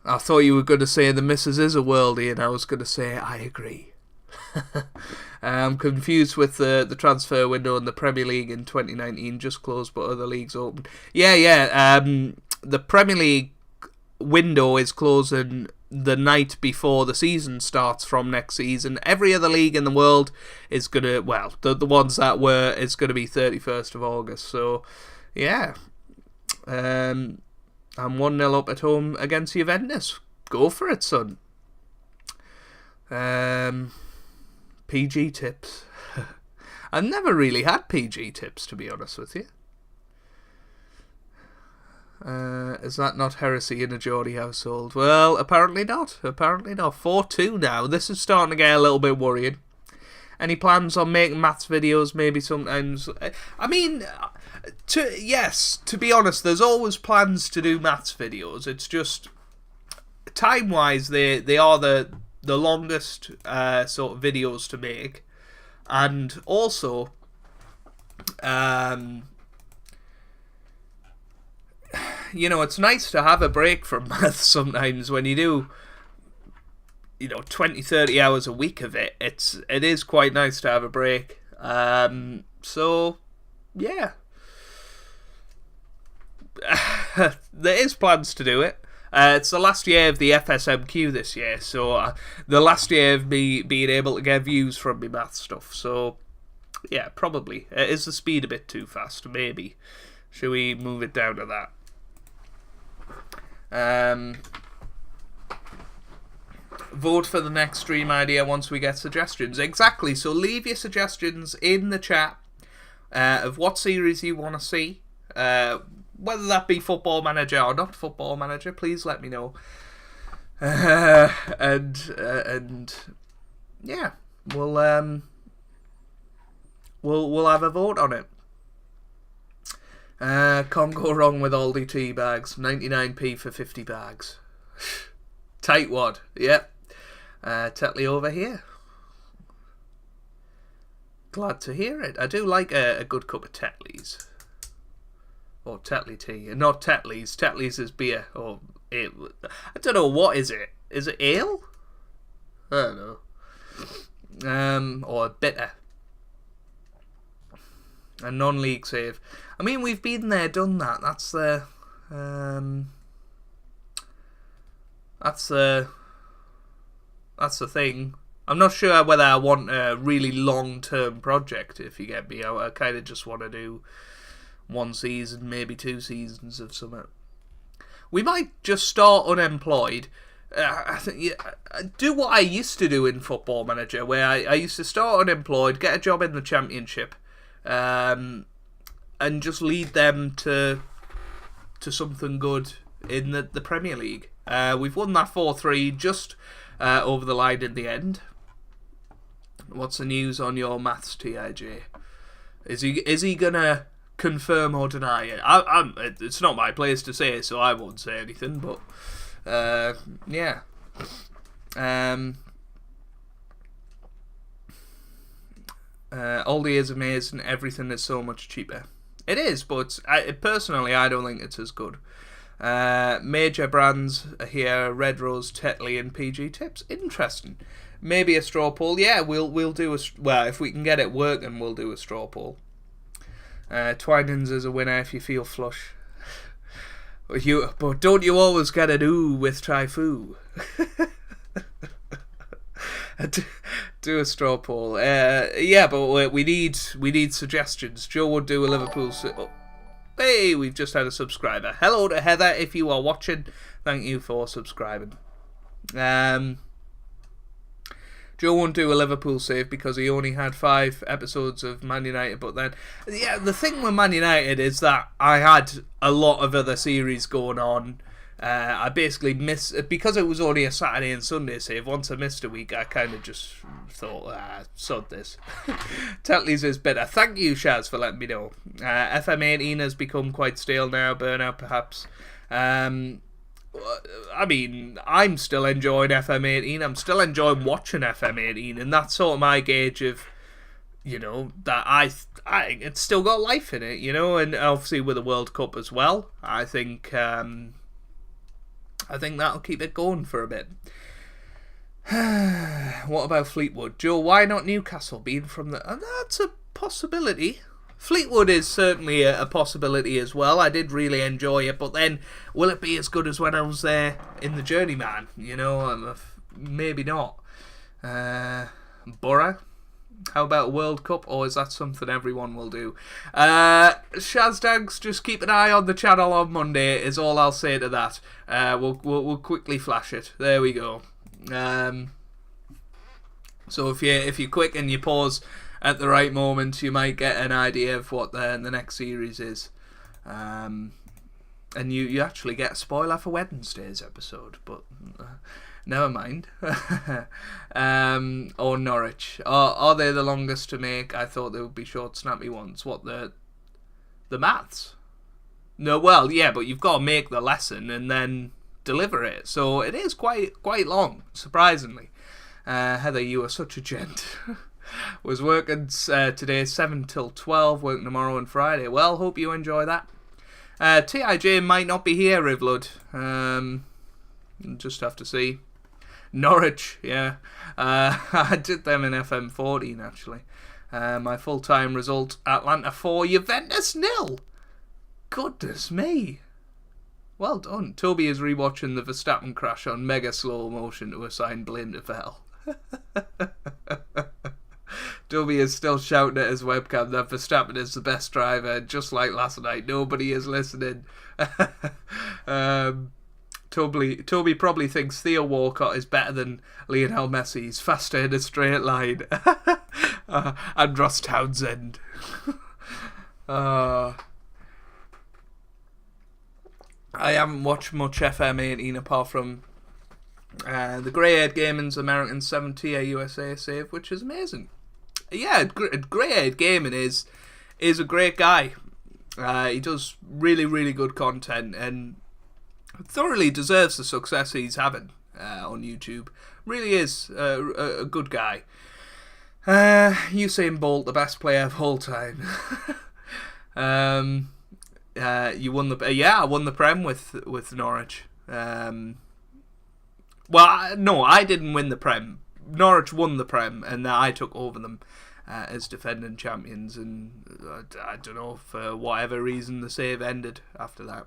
[SPEAKER 1] I thought you were going to say the missus is a worldie, and I was going to say I agree. I'm confused with the transfer window in the Premier League in 2019 just closed, but other leagues open. Yeah. The Premier League window is closing the night before the season starts from next season. Every other league in the world is going to, well, the ones that were, it's going to be 31st of August. So, yeah. I'm 1-0 up at home against Juventus. Go for it, son. PG tips. I've never really had PG tips, to be honest with you. Is that not heresy in a Geordie household? Well, apparently not. 4-2 now. This is starting to get a little bit worrying. Any plans on making maths videos? Maybe sometimes. I mean, to be honest, there's always plans to do maths videos. It's just time-wise, they are the longest sort of videos to make, and also you know, it's nice to have a break from maths sometimes. When you do, you know, 20-30 hours a week of it, it is quite nice to have a break. So yeah, there is plans to do it. It's the last year of the FSMQ this year, so the last year of me being able to get views from my math stuff. So, yeah, probably. Is the speed a bit too fast? Maybe. Should we move it down to that? Vote for the next stream idea once we get suggestions. Exactly. So leave your suggestions in the chat of what series you want to see. Whether that be Football Manager or not Football Manager, please let me know. And yeah, we'll have a vote on it. Can't go wrong with Aldi tea bags. 99p for 50 bags. Tight wad. Yep. Tetley over here. Glad to hear it. I do like a good cup of Tetleys. Or Tetley tea. Not Tetley's. Tetley's is beer. Or I don't know, what is it? Is it ale? I don't know. Or bitter. A non-league save. I mean, we've been there, done that. That's the thing. I'm not sure whether I want a really long-term project, if you get me. I kind of just want to do one season, maybe 2 seasons of something. We might just start unemployed. I think do what I used to do in Football Manager, where I used to start unemployed, get a job in the Championship, and just lead them to something good in the Premier League. We've won that 4-3, just over the line in the end. What's the news on your maths, TIJ? Is he gonna confirm or deny it? It's not my place to say, so I won't say anything. But yeah. Aldi is amazing. Everything is so much cheaper. It is, but personally, I don't think it's as good. Major brands here: Red Rose, Tetley, and PG Tips. Interesting. Maybe a straw poll. Yeah, we'll do well, if we can get it working, we'll do a straw poll. Twinings is a winner if you feel flush. But don't you always get an ooh with Try-Foo? Do a straw poll. Yeah, but we need suggestions. Joe would do a Liverpool. Hey, we've just had a subscriber. Hello to Heather, if you are watching. Thank you for subscribing. Joe won't do a Liverpool save because he only had 5 episodes of Man United. But then, yeah, the thing with Man United is that I had a lot of other series going on. I basically missed, because it was only a Saturday and Sunday save. Once I missed a week, I kind of just thought, sod this. Tetley's is better. Thank you, Shaz, for letting me know. FM18 has become quite stale now. Burnout, perhaps. I mean, I'm still enjoying FM18. I'm still enjoying watching FM18, and that's sort of my gauge of, you know, that I think it's still got life in it, you know, and obviously with the World Cup as well. I think that'll keep it going for a bit. What about Fleetwood? Joe, why not Newcastle being from the... that's a possibility. Fleetwood is certainly a possibility as well. I did really enjoy it, but then will it be as good as when I was there in the Journeyman? You know, maybe not. Borough? How about World Cup, or is that something everyone will do? Shazdags, just keep an eye on the channel on Monday, is all I'll say to that. We'll quickly flash it. There we go. So if you're quick and you pause at the right moment, you might get an idea of what the next series is. And you actually get a spoiler for Wednesday's episode, but never mind. Or Norwich. Are they the longest to make? I thought they would be short, snappy ones. What, the maths? No, well, yeah, but you've got to make the lesson and then deliver it. So it is quite long, surprisingly. Heather, you are such a gent. Was working today 7 till 12, working tomorrow and Friday. Well, hope you enjoy that. TIJ might not be here, Rivlud. Just have to see. Norwich, yeah. I did them in FM14, actually. My full-time result, Atlanta 4, Juventus 0. Goodness me. Well done. Toby is rewatching the Verstappen crash on mega slow motion to assign blame to Vel. Toby is still shouting at his webcam that Verstappen is the best driver, just like last night. Nobody is listening. Toby probably thinks Theo Walcott is better than Lionel Messi. He's faster in a straight line. And Ross Townsend. I haven't watched much FM18 apart from the Grey-haired Gaming's American 7-tier USA save, which is amazing. Yeah, Grey-haired Gaming is a great guy. He does really, really good content and thoroughly deserves the success he's having on YouTube. Really is a good guy. Usain Bolt, the best player of all time. You won I won the Prem with Norwich. No, I didn't win the Prem. Norwich won the Prem, and I took over them as defending champions. And I don't know, for whatever reason, the save ended after that.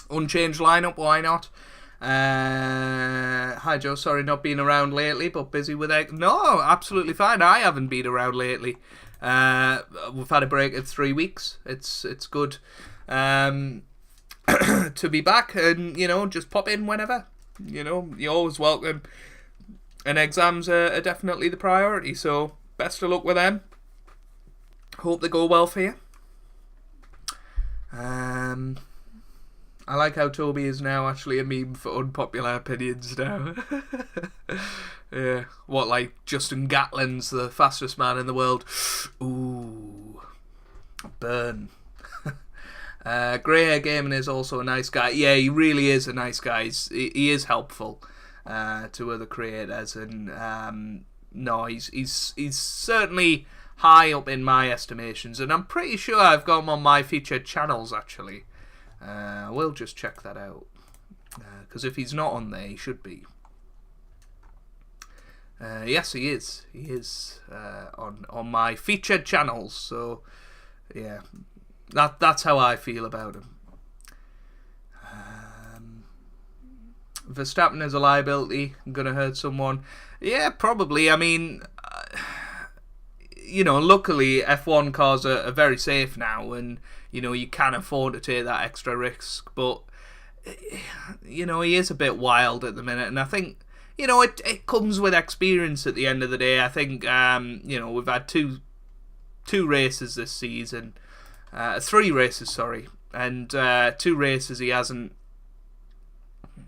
[SPEAKER 1] Unchanged lineup, why not? Hi Joe, sorry not being around lately, but busy with it. No, absolutely fine. I haven't been around lately. We've had a break of 3 weeks. It's good to be back, and just pop in whenever. You're always welcome. And exams are definitely the priority. So best of luck with them. Hope they go well for you. I like how Toby is now actually a meme for unpopular opinions now. Yeah. What, like Justin Gatlin's the fastest man in the world? Ooh. Burn. Grey-hair Gaming is also a nice guy. Yeah, he really is a nice guy. He is helpful to other creators. And no, he's certainly high up in my estimations. And I'm pretty sure I've got him on my featured channels, actually. We'll just check that out, because if he's not on there, he should be. Yes, he is. He is on my featured channels. So yeah, that's how I feel about him. Verstappen is a liability. Gonna hurt someone. Yeah, probably. I mean, luckily F1 cars are very safe now, and you can afford to take that extra risk. But he is a bit wild at the minute, and I think it comes with experience at the end of the day. I think we've had two races this season, 3 races, sorry, and 2 races he hasn't.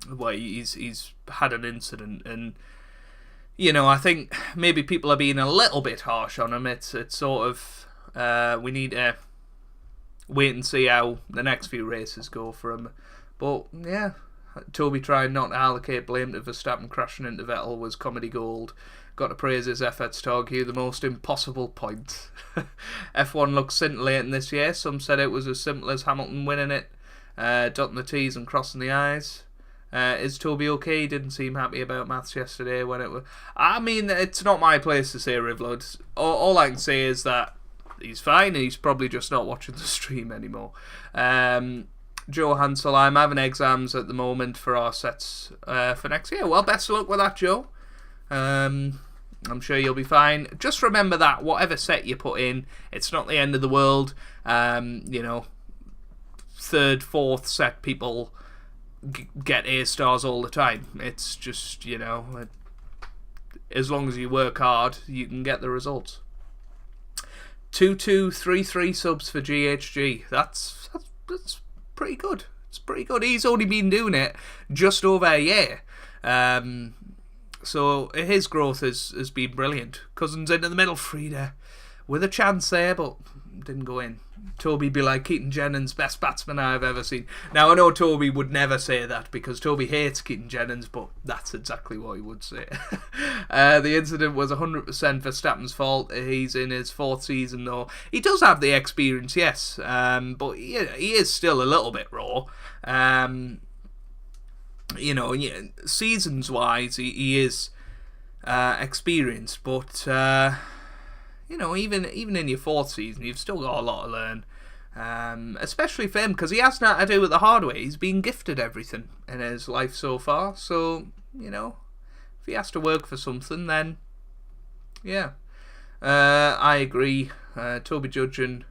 [SPEAKER 1] Well, he's had an incident, and I think maybe people are being a little bit harsh on him. It's sort of we need to wait and see how the next few races go for him. But yeah, Toby trying not to allocate blame to Verstappen crashing into Vettel was comedy gold. Got to praise his efforts to argue the most impossible point. F1 looks scintillating this year. Some said it was as simple as Hamilton winning it, dotting the T's and crossing the I's. Is Toby okay? He didn't seem happy about maths yesterday when it was... I mean, it's not my place to say Rivlod. All I can say is that he's fine, and he's probably just not watching the stream anymore. Joe Hansel, I'm having exams at the moment for our sets for next year. Well, best of luck with that, Joe. I'm sure you'll be fine. Just remember that whatever set you put in, it's not the end of the world. 3rd, 4th set people get A stars all the time. It's just, as long as you work hard, you can get the results. 2233 subs for GHG. That's pretty good. It's pretty good. He's only been doing it just over a year. So his growth has been brilliant. Cousins into the middle, Frida with a chance there, but didn't go in. Toby be like Keaton Jennings, best batsman I've ever seen. Now I know Toby would never say that because Toby hates Keaton Jennings, but that's exactly what he would say. The incident was 100% Verstappen's fault. He's in his 4th season though. He does have the experience, yes, but he is still a little bit raw. Seasons wise, he is experienced, but even in your 4th season, you've still got a lot to learn. Especially for him, because he hasn't had to do it the hard way. He's been gifted everything in his life so far. So, if he has to work for something, then, yeah. I agree. Toby judging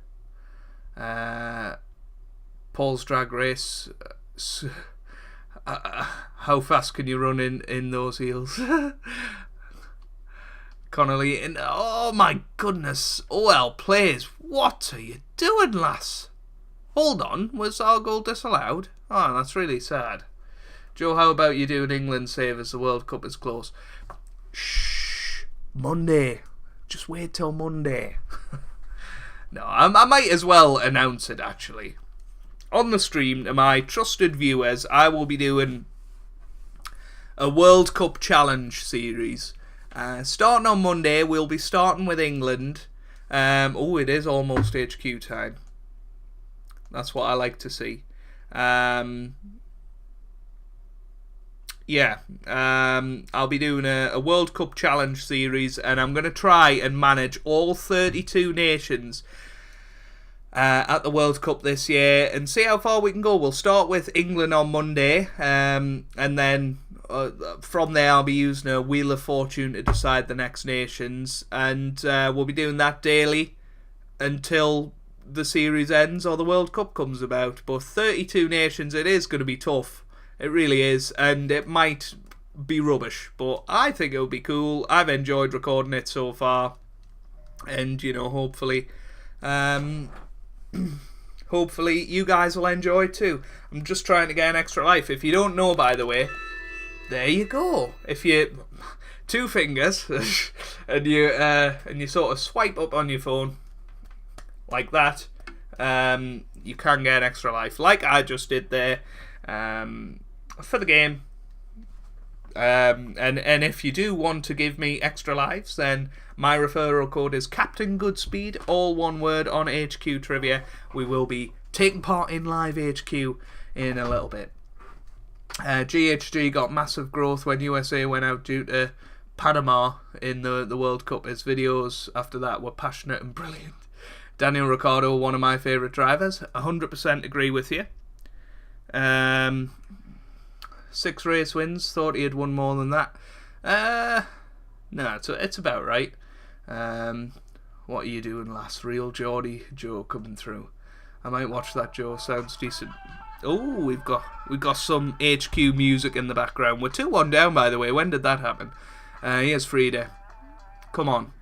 [SPEAKER 1] Paul's Drag Race. How fast can you run in those heels? Connolly, and oh my goodness, OL plays. What are you doing, lass? Hold on, was our goal disallowed? Oh, that's really sad. Joe, how about you doing England save as the World Cup is close? Shh, Monday. Just wait till Monday. No, I might as well announce it, actually. On the stream, to my trusted viewers, I will be doing a World Cup Challenge series. Starting on Monday, we'll be starting with England. It is almost HQ time. That's what I like to see. I'll be doing a World Cup Challenge series, and I'm going to try and manage all 32 nations at the World Cup this year and see how far we can go. We'll start with England on Monday, and then from there I'll be using a Wheel of Fortune to decide the next nations, and we'll be doing that daily until the series ends or the World Cup comes about. But 32 nations, it is going to be tough. It really is, and it might be rubbish, but I think it'll be cool. I've enjoyed recording it so far, and hopefully hopefully you guys will enjoy it too. I'm just trying to get an extra life. If you don't know, by the way, there you go. If you two fingers and you sort of swipe up on your phone like that, you can get an extra life, like I just did there, for the game. And if you do want to give me extra lives, then my referral code is CaptainGoodspeed, all one word, on HQ Trivia. We will be taking part in live HQ in a little bit. GHG got massive growth when USA went out due to Panama in the World Cup. His videos after that were passionate and brilliant. Daniel Ricciardo, one of my favourite drivers. 100% agree with you. 6 race wins. Thought he had won more than that. No, it's about right. What are you doing, lass? Real Geordie Joe coming through. I might watch that, Joe. Sounds decent. Oh, we've got some HQ music in the background. We're 2-1 down, by the way. When did that happen? Here's Frida. Come on.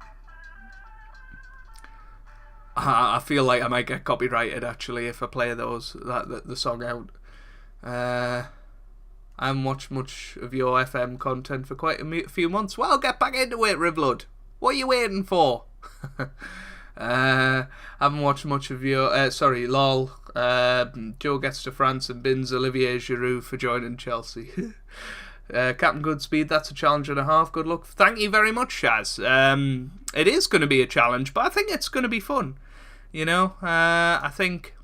[SPEAKER 1] I feel like I might get copyrighted, actually, if I play the song out. I haven't watched much of your FM content for quite a few months. Well, get back into it, Rivlud. What are you waiting for? I haven't watched much of your... sorry, lol. Joe gets to France and bins Olivier Giroud for joining Chelsea. Captain Goodspeed, that's a challenge and a half. Good luck. Thank you very much, Shaz. It is going to be a challenge, but I think it's going to be fun. I think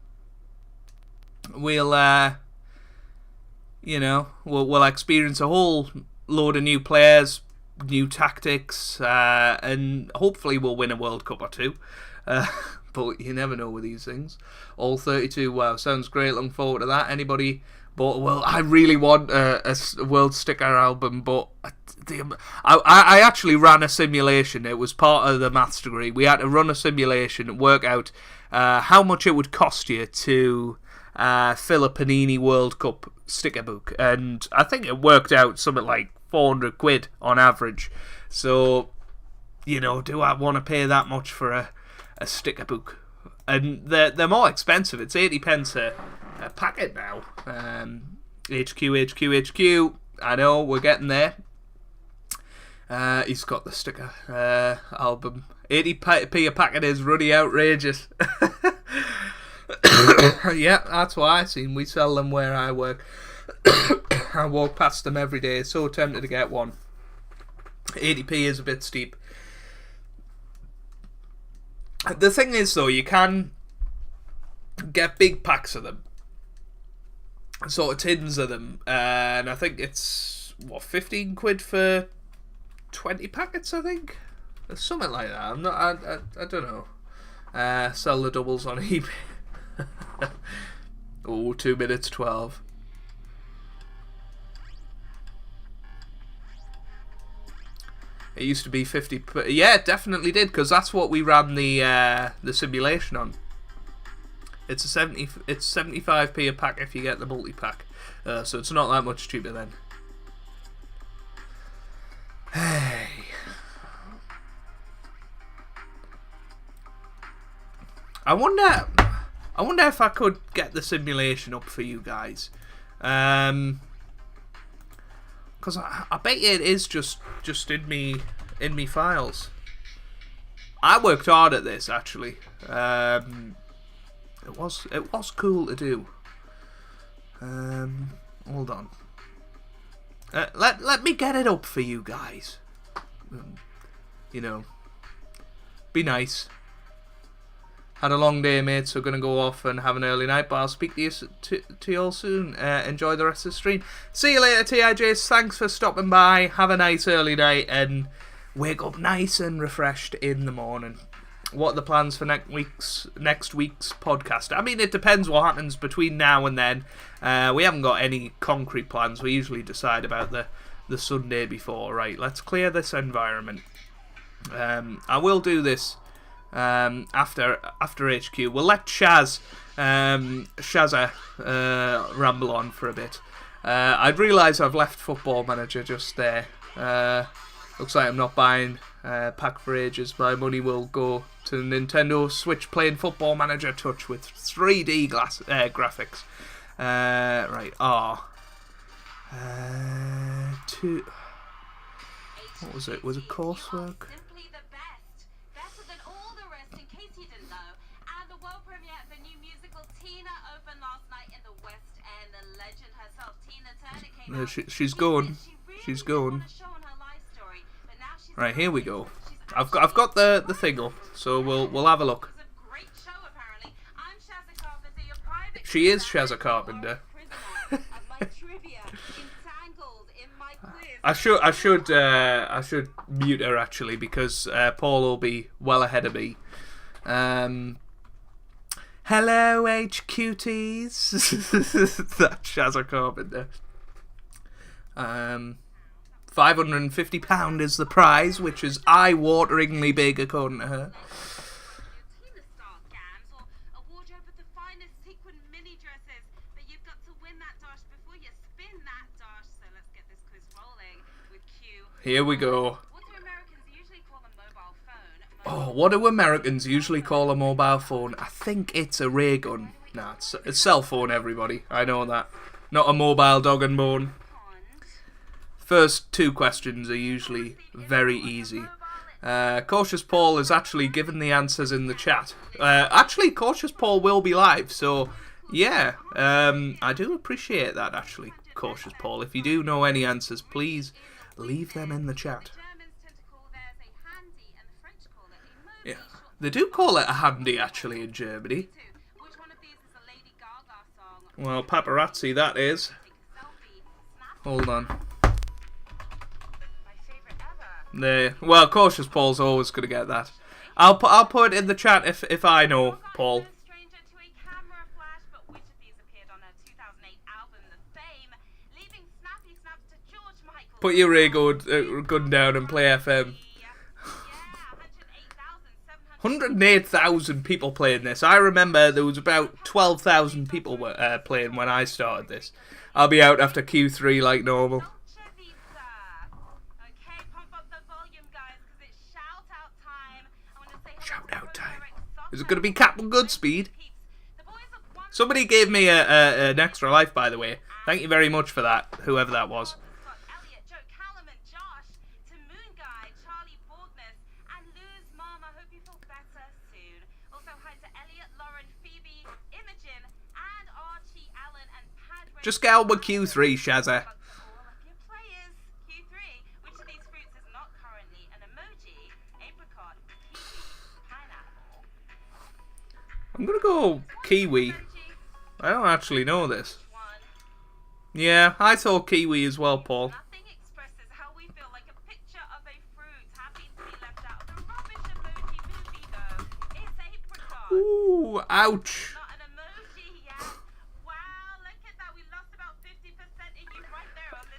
[SPEAKER 1] we'll we'll experience a whole load of new players, new tactics, and hopefully we'll win a World Cup or two. But you never know with these things. All 32, wow, sounds great. Looking forward to that. Anybody? But, well, I really want a World Sticker album, but I actually ran a simulation. It was part of the maths degree. We had to run a simulation and work out how much it would cost you to fill a Panini World Cup sticker book. And I think it worked out something like 400 quid on average. So, do I want to pay that much for a sticker book? And they're more expensive. It's 80 pence a packet now. HQ. I know, we're getting there. He's got the sticker album. 80p a packet is really outrageous. Yeah, that's what I seen. We sell them where I work. I walk past them every day. So tempted to get one. 80p is a bit steep. The thing is, though, you can get big packs of them. Sort of tins of them. And I think it's, 15 quid for 20 packets, I think? Something like that. I don't know. Sell the doubles on eBay. 2 minutes 12. It used to be 50. Yeah, it definitely did, because that's what we ran the simulation on. It's 75p a pack if you get the multi-pack. So it's not that much cheaper then. Hey. I wonder if I could get the simulation up for you guys. Because I bet you it is just in me files. I worked hard at this actually. It was cool to do. Hold on. Let me get it up for you guys. You know, be nice. Had a long day, mate, so gonna go off and have an early night, but I'll speak to you all soon. Enjoy the rest of the stream. See you later, TIJs. Thanks for stopping by. Have a nice early night and wake up nice and refreshed in the morning. What are the plans for next week's podcast? I mean, it depends what happens between now and then. We haven't got any concrete plans. We usually decide about the Sunday before. Right, let's clear this environment. I will do this after HQ. We'll let Shazza ramble on for a bit. I'd realise I've left Football Manager just there. Looks like I'm not buying pack for ages. My money will go to Nintendo Switch playing Football Manager Touch with 3D graphics. Right, what was it? Was it coursework? She's going. She's going. Right, here we go. I've got the thing up, so we'll have a look. She is Shazza Carpenter. I should mute her actually because Paul will be well ahead of me. Hello, HQTs. That's Shazza Carpenter. £550 is the prize, which is eye-wateringly big according to her. Here we go. Oh, what do Americans usually call a mobile phone? I think it's a ray gun. Nah, it's a cell phone, everybody. I know that. Not a mobile dog and bone. First two questions are usually very easy. Cautious Paul has actually given the answers in the chat. Actually, Cautious Paul will be live, so yeah. I do appreciate that, actually, Cautious Paul. If you do know any answers, please leave them in the chat. Yeah, they do call it a handy, actually, in Germany. Well, paparazzi, that is. Hold on. There. Well, Cautious Paul's always going to get that. I'll put it in the chat if I know, Paul. Put your ray gun down and play FM. 108,000 people playing this. I remember there was about 12,000 people playing when I started this. I'll be out after Q3 like normal. Shout out time. Is it going to be Captain Goodspeed? Somebody gave me an extra life, by the way. Thank you very much for that, whoever that was. Just get out with Q3, Shazza. I'm gonna go kiwi. I don't actually know this. Yeah, I thought kiwi as well, Paul. Ooh, ouch.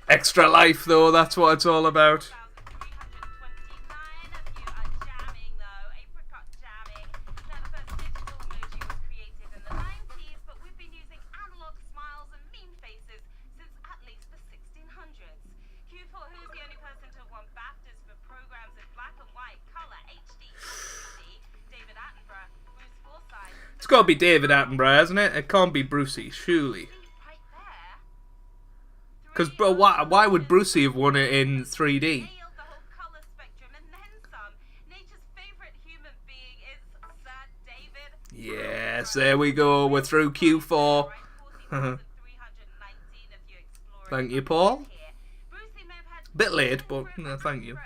[SPEAKER 1] Extra life, though, that's what it's all about. to be David Attenborough, hasn't it? It can't be Brucey, surely. Because why would Brucey have won it in 3D? Yes, there we go. We're through Q4. Thank you, Paul. Bit late, but no, thank you.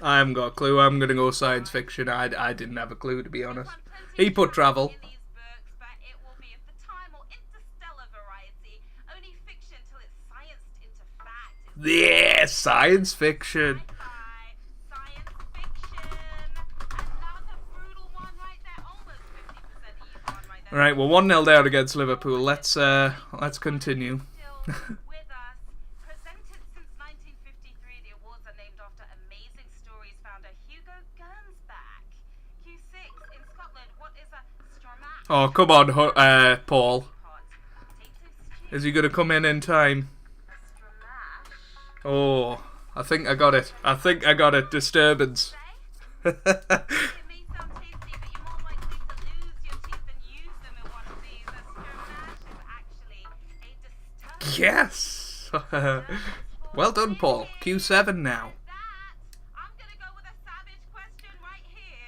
[SPEAKER 1] I haven't got a clue. I'm going to go science fiction. I didn't have a clue, to be honest. He put travel. Yeah, science fiction. Alright, we're 1-0 down against Liverpool. Let's continue. Oh, come on, Paul. Is he going to come in time? Oh, I think I got it. Disturbance. Yes! Well done, Paul. Q7 now.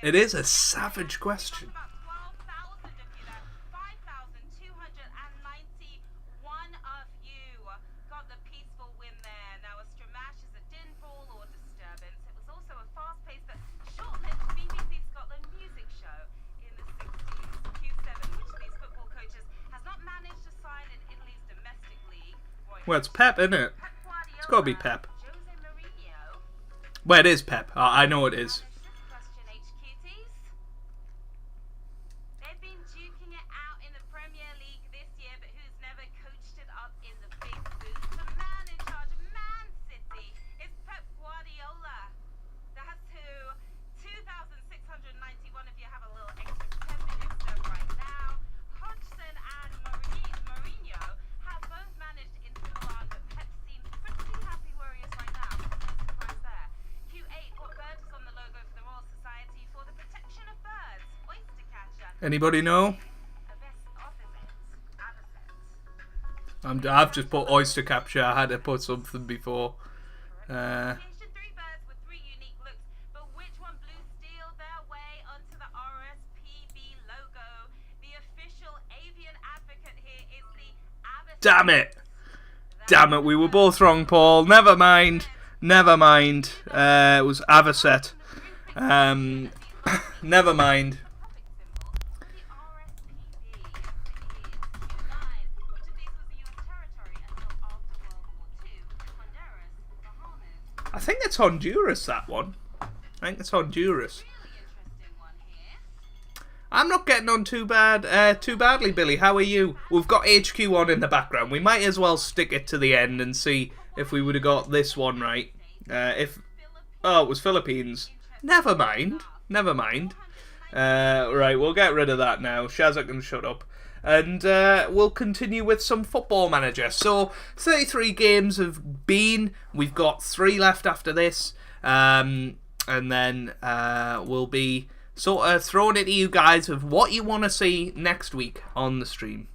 [SPEAKER 1] It is a savage question. Well, it's Pep, isn't it? It's got to be Pep. Well, it is Pep. I know it is. Anybody know? I've just put oyster capture. I had to put something before. Damn it! Damn it! We were both wrong, Paul. Never mind. It was Avocet. Never mind. I think it's Honduras, that one. I'm not getting on too badly, Billy. How are you? We've got HQ on in the background. We might as well stick it to the end and see if we would have got this one right. Oh, it was Philippines. Never mind. Right, we'll get rid of that now. Shazza can shut up. And we'll continue with some Football Manager. So, 33 games have been. We've got 3 left after this. And then we'll be sort of throwing it to you guys of what you want to see next week on the stream.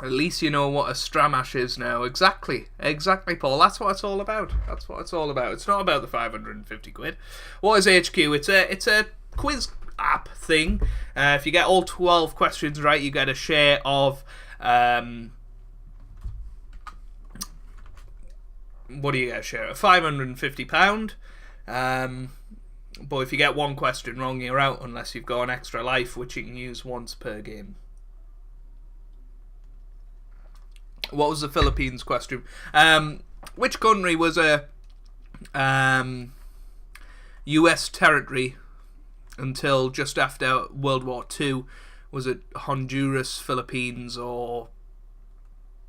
[SPEAKER 1] At least you know what a Stramash is now. Exactly, Paul. That's what it's all about. It's not about the 550 quid. What is HQ? It's a quiz app thing. If you get all 12 questions right, you get a share of what do you get a share of? £550. But if you get one question wrong, you're out unless you've got an extra life, which you can use once per game. What was the Philippines question? Which country was a US territory until just after World War II? Was it Honduras, Philippines, or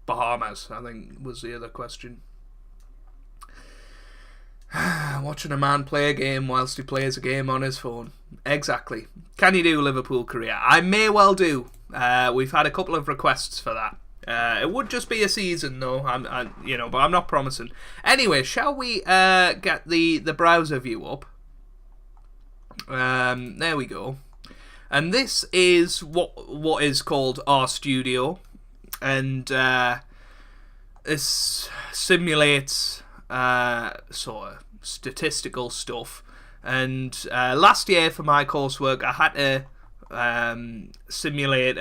[SPEAKER 1] Bahamas? I think was the other question. Watching a man play a game whilst he plays a game on his phone. Exactly. Can you do Liverpool career? I may well do. We've had a couple of requests for that. It would just be a season, though. But I'm not promising. Anyway, shall we get the browser view up? There we go. And this is what is called RStudio, and this simulates sort of statistical stuff. And last year for my coursework, I had to simulate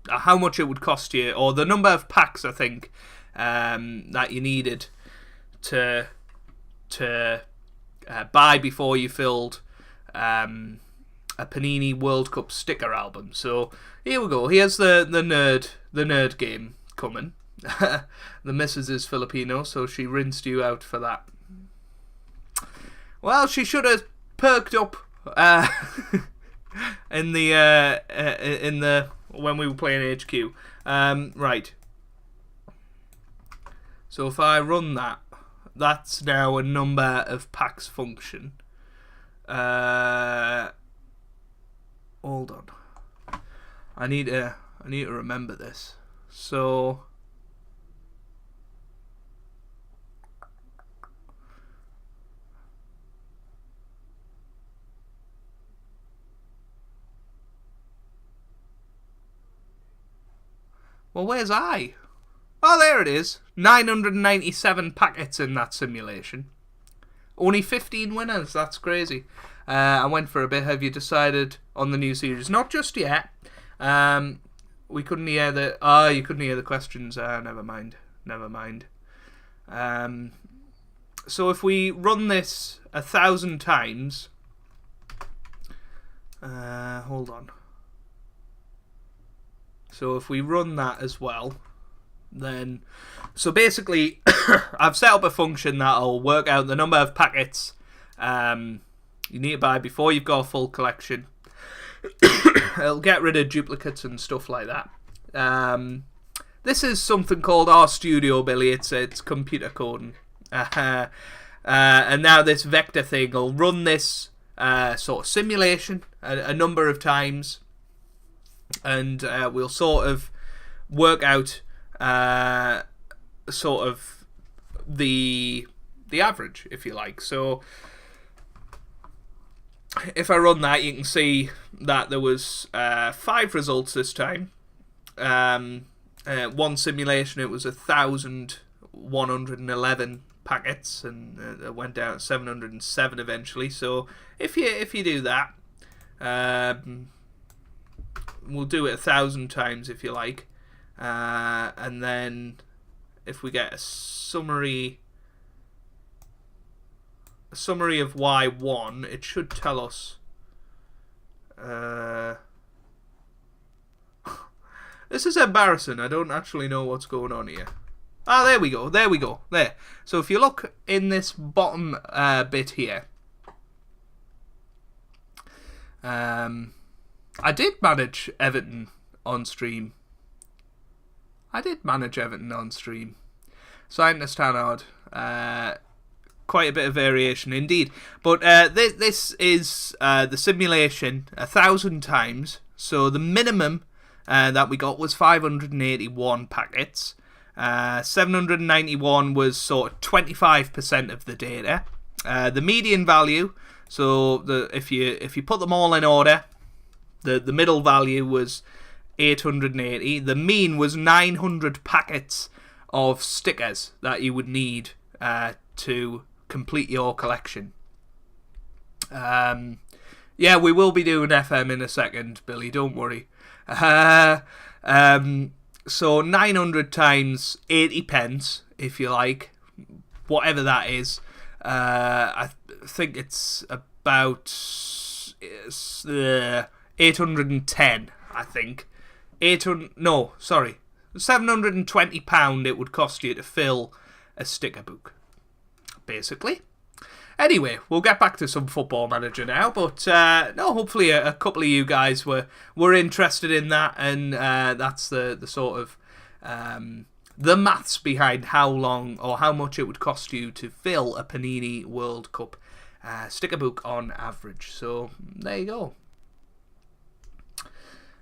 [SPEAKER 1] how much it would cost you, or the number of packs I think that you needed to buy before you filled a Panini World Cup sticker album. So here we go. Here's the nerd game coming. The missus is Filipino, so she rinsed you out for that. Well, she should have perked up in the when we were playing HQ. Right. So if I run that, that's now a number of packs function. Hold on. I need to remember this. So well, where's I? Oh, there it is. 997 packets in that simulation. Only 15 winners. That's crazy. I went for a bit. Have you decided on the new series? Not just yet. We couldn't hear the... Oh, you couldn't hear the questions. Never mind. So if we run this 1,000 times... hold on. So if we run that as well, then... So basically, I've set up a function that'll work out the number of packets you need to buy before you've got a full collection. It'll get rid of duplicates and stuff like that. This is something called RStudio, Billy. It's computer coding. And now this vector thing will run this sort of simulation a number of times. And we'll sort of work out sort of the average, if you like. So if I run that, you can see that there was 5 results this time. One simulation, it was 1,111 packets, and it went down to 707 eventually. So if you do that, we'll do it 1,000 times if you like, and then if we get a summary of Y1, it should tell us. This is embarrassing. I don't actually know what's going on here. Ah, there we go. There. So if you look in this bottom bit here, I did manage Everton on stream. Scientist Hannard. Quite a bit of variation indeed. But this is the simulation 1,000 times. So the minimum that we got was 581 packets. 791 was sort of 25% of the data. The median value, so if you put them all in order, the middle value was 880. The mean was 900 packets of stickers that you would need to complete your collection. Yeah, we will be doing FM in a second, Billy, don't worry. So 900 times 80 pence, if you like, whatever that is. I think it's about 810, I think. £720 it would cost you to fill a sticker book, basically. Anyway, we'll get back to some Football Manager now, but no, hopefully a couple of you guys were interested in that, and that's the sort of the maths behind how long or how much it would cost you to fill a Panini World Cup sticker book on average. So there you go.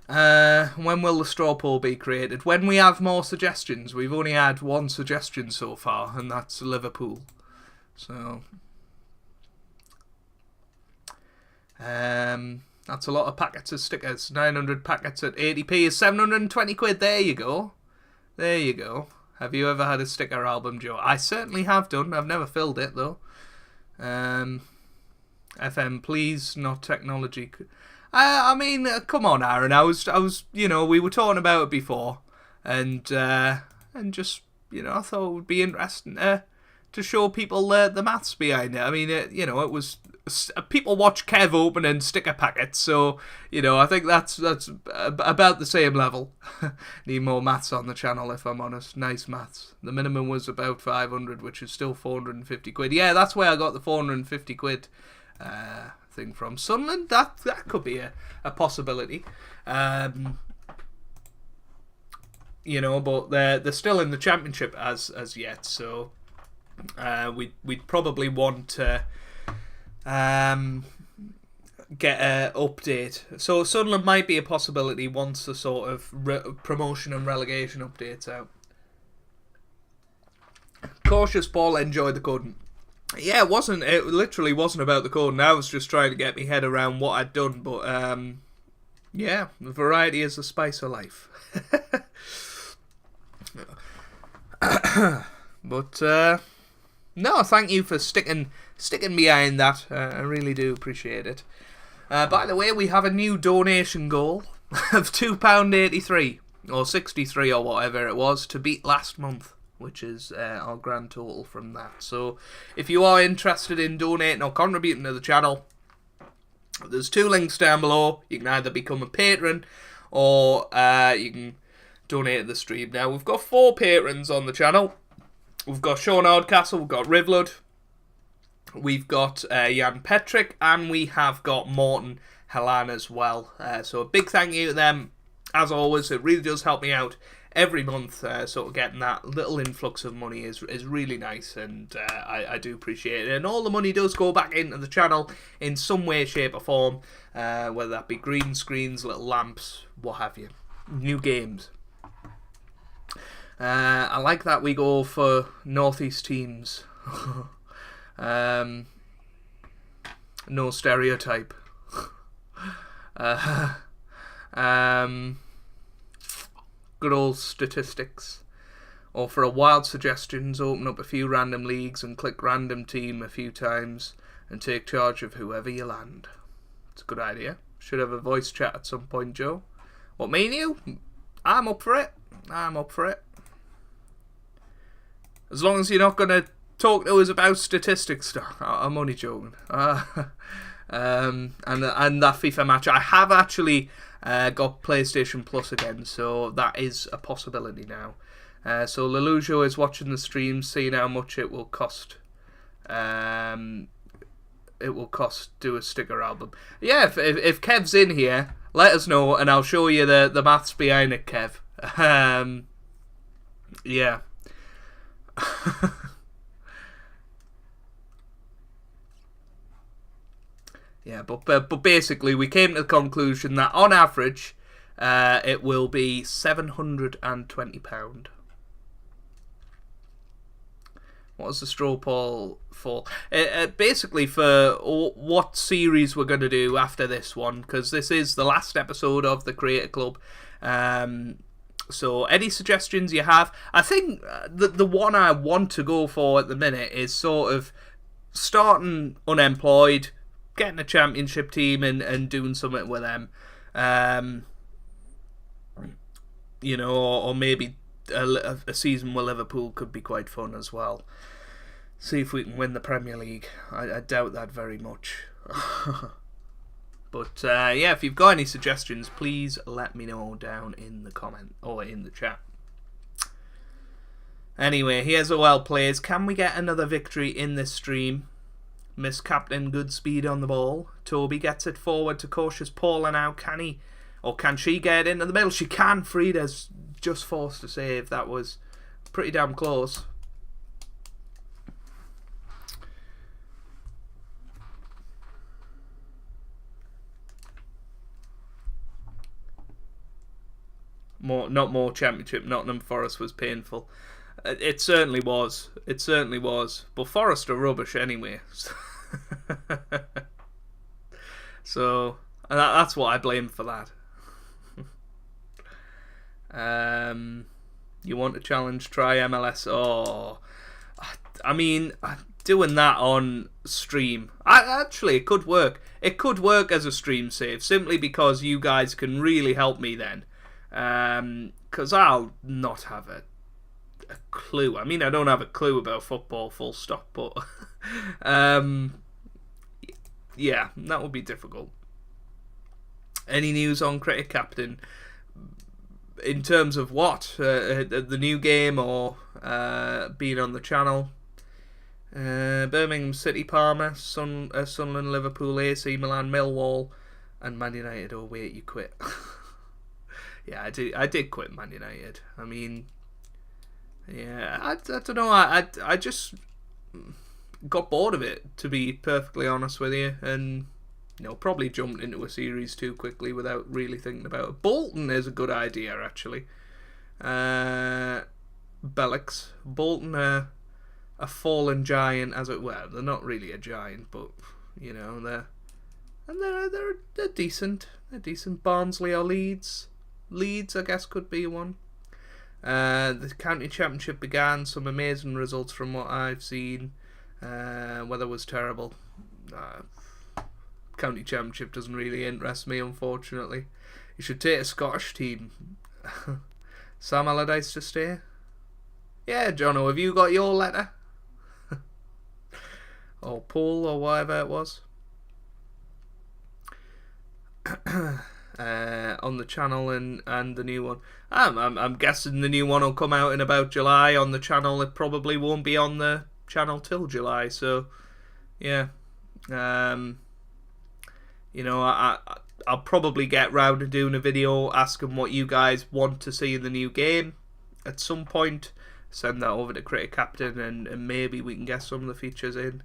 [SPEAKER 1] When will the straw poll be created? When we have more suggestions. We've only had one suggestion so far, and that's Liverpool. So that's a lot of packets of stickers. 900 packets at 80p is 720 quid. There you go. There you go. Have you ever had a sticker album, Joe? I certainly have done. I've never filled it, though. FM, please, not technology. I mean, come on, Aaron. I was, you know, we were talking about it before, and just, you know, I thought it would be interesting to show people the maths behind it. I mean, you know, it was people watch Kev opening sticker packets, so you know, I think that's about the same level. Need more maths on the channel, if I'm honest. Nice maths. The minimum was about 500, which is still 450 quid. Yeah, that's where I got the 450 quid. Thing from Sunderland. That could be a possibility. You know, but they're still in the championship as yet, so we'd probably want to get an update. So Sunderland might be a possibility once the sort of promotion and relegation updates out. Cautious Paul enjoyed the code. Yeah, it literally wasn't about the code, and I was just trying to get my head around what I'd done, but yeah, variety is the spice of life. But no, thank you for sticking behind that. I really do appreciate it. By the way, we have a new donation goal of £2.83 or 63 or whatever it was to beat last month, which is our grand total from that. So if you are interested in donating or contributing to the channel, there's 2 links down below. You can either become a patron or you can donate to the stream. Now, we've got 4 patrons on the channel. We've got Sean Hardcastle, we've got Rivlud, we've got Jan Petrick, and we have got Morton Helan as well. So a big thank you to them. As always, it really does help me out every month. Sort of getting that little influx of money is really nice, and I do appreciate it. And all the money does go back into the channel in some way, shape or form, whether that be green screens, little lamps, what have you, new games. I like that we go for northeast teams. No stereotype. Good old statistics. Or for a wild suggestions, open up a few random leagues and click random team a few times and take charge of whoever you land. It's a good idea. Should have a voice chat at some point, Joe. What, me and you? I'm up for it. I'm up for it. As long as you're not going to talk to us about statistics. I'm only joking. And that FIFA match. I have actually got PlayStation Plus again, so that is a possibility now. So Lelujo is watching the stream, seeing how much it will cost. It will cost do a sticker album. Yeah, if Kev's in here, let us know, and I'll show you the maths behind it, Kev. Yeah. Yeah, but basically we came to the conclusion that on average it will be £720. What was the straw poll for? Basically for what series we're going to do after this one, because this is the last episode of the Creator Club. So any suggestions you have? I think the one I want to go for at the minute is sort of starting unemployed, getting a championship team and doing something with them. You know, or maybe a season with Liverpool could be quite fun as well. See if we can win the Premier League. I doubt that very much. But yeah, if you've got any suggestions, please let me know down in the comment or in the chat. Anyway, here's a well plays. Can we get another victory in this stream? Miss Captain Goodspeed on the ball. Toby gets it forward to Cautious Paula now. Can he, or can she get into the middle? She can. Frida's just forced to save. That was pretty damn close. not more Championship. Nottingham Forest was painful. It certainly was. It certainly was. But Forest are rubbish anyway. So that's what I blame for that. You want to challenge? Try MLS. Oh, I mean, doing that on stream. Actually, it could work. It could work as a stream save simply because you guys can really help me then. Because I'll not have a clue. I mean, I don't have a clue about football, full stop. But yeah, that would be difficult. Any news on Cricket Captain? In terms of what? The new game or being on the channel? Birmingham City, Parma, Sunderland, Liverpool, AC Milan, Millwall, and Man United. Oh wait, you quit. Yeah, I did quit Man United. I mean, yeah, I don't know. I just got bored of it, to be perfectly honest with you, and probably jumped into a series too quickly without really thinking about it. Bolton is a good idea, actually. Belix. Bolton are a fallen giant, as it were. They're not really a giant, but they're decent. They're decent. Barnsley or Leeds. Leeds, I guess, could be one. The county championship began. Some amazing results from what I've seen. Weather was terrible. County championship doesn't really interest me, unfortunately. You should take a Scottish team. Sam Allardyce to stay. Yeah, Jono, have you got your letter? Or Paul, or whatever it was. On the channel and the new one. I'm guessing the new one will come out in about July on the channel. It probably won't be on the channel till July, so yeah. I'll probably get round to doing a video asking what you guys want to see in the new game at some point. Send that over to Cricket Captain and maybe we can get some of the features in.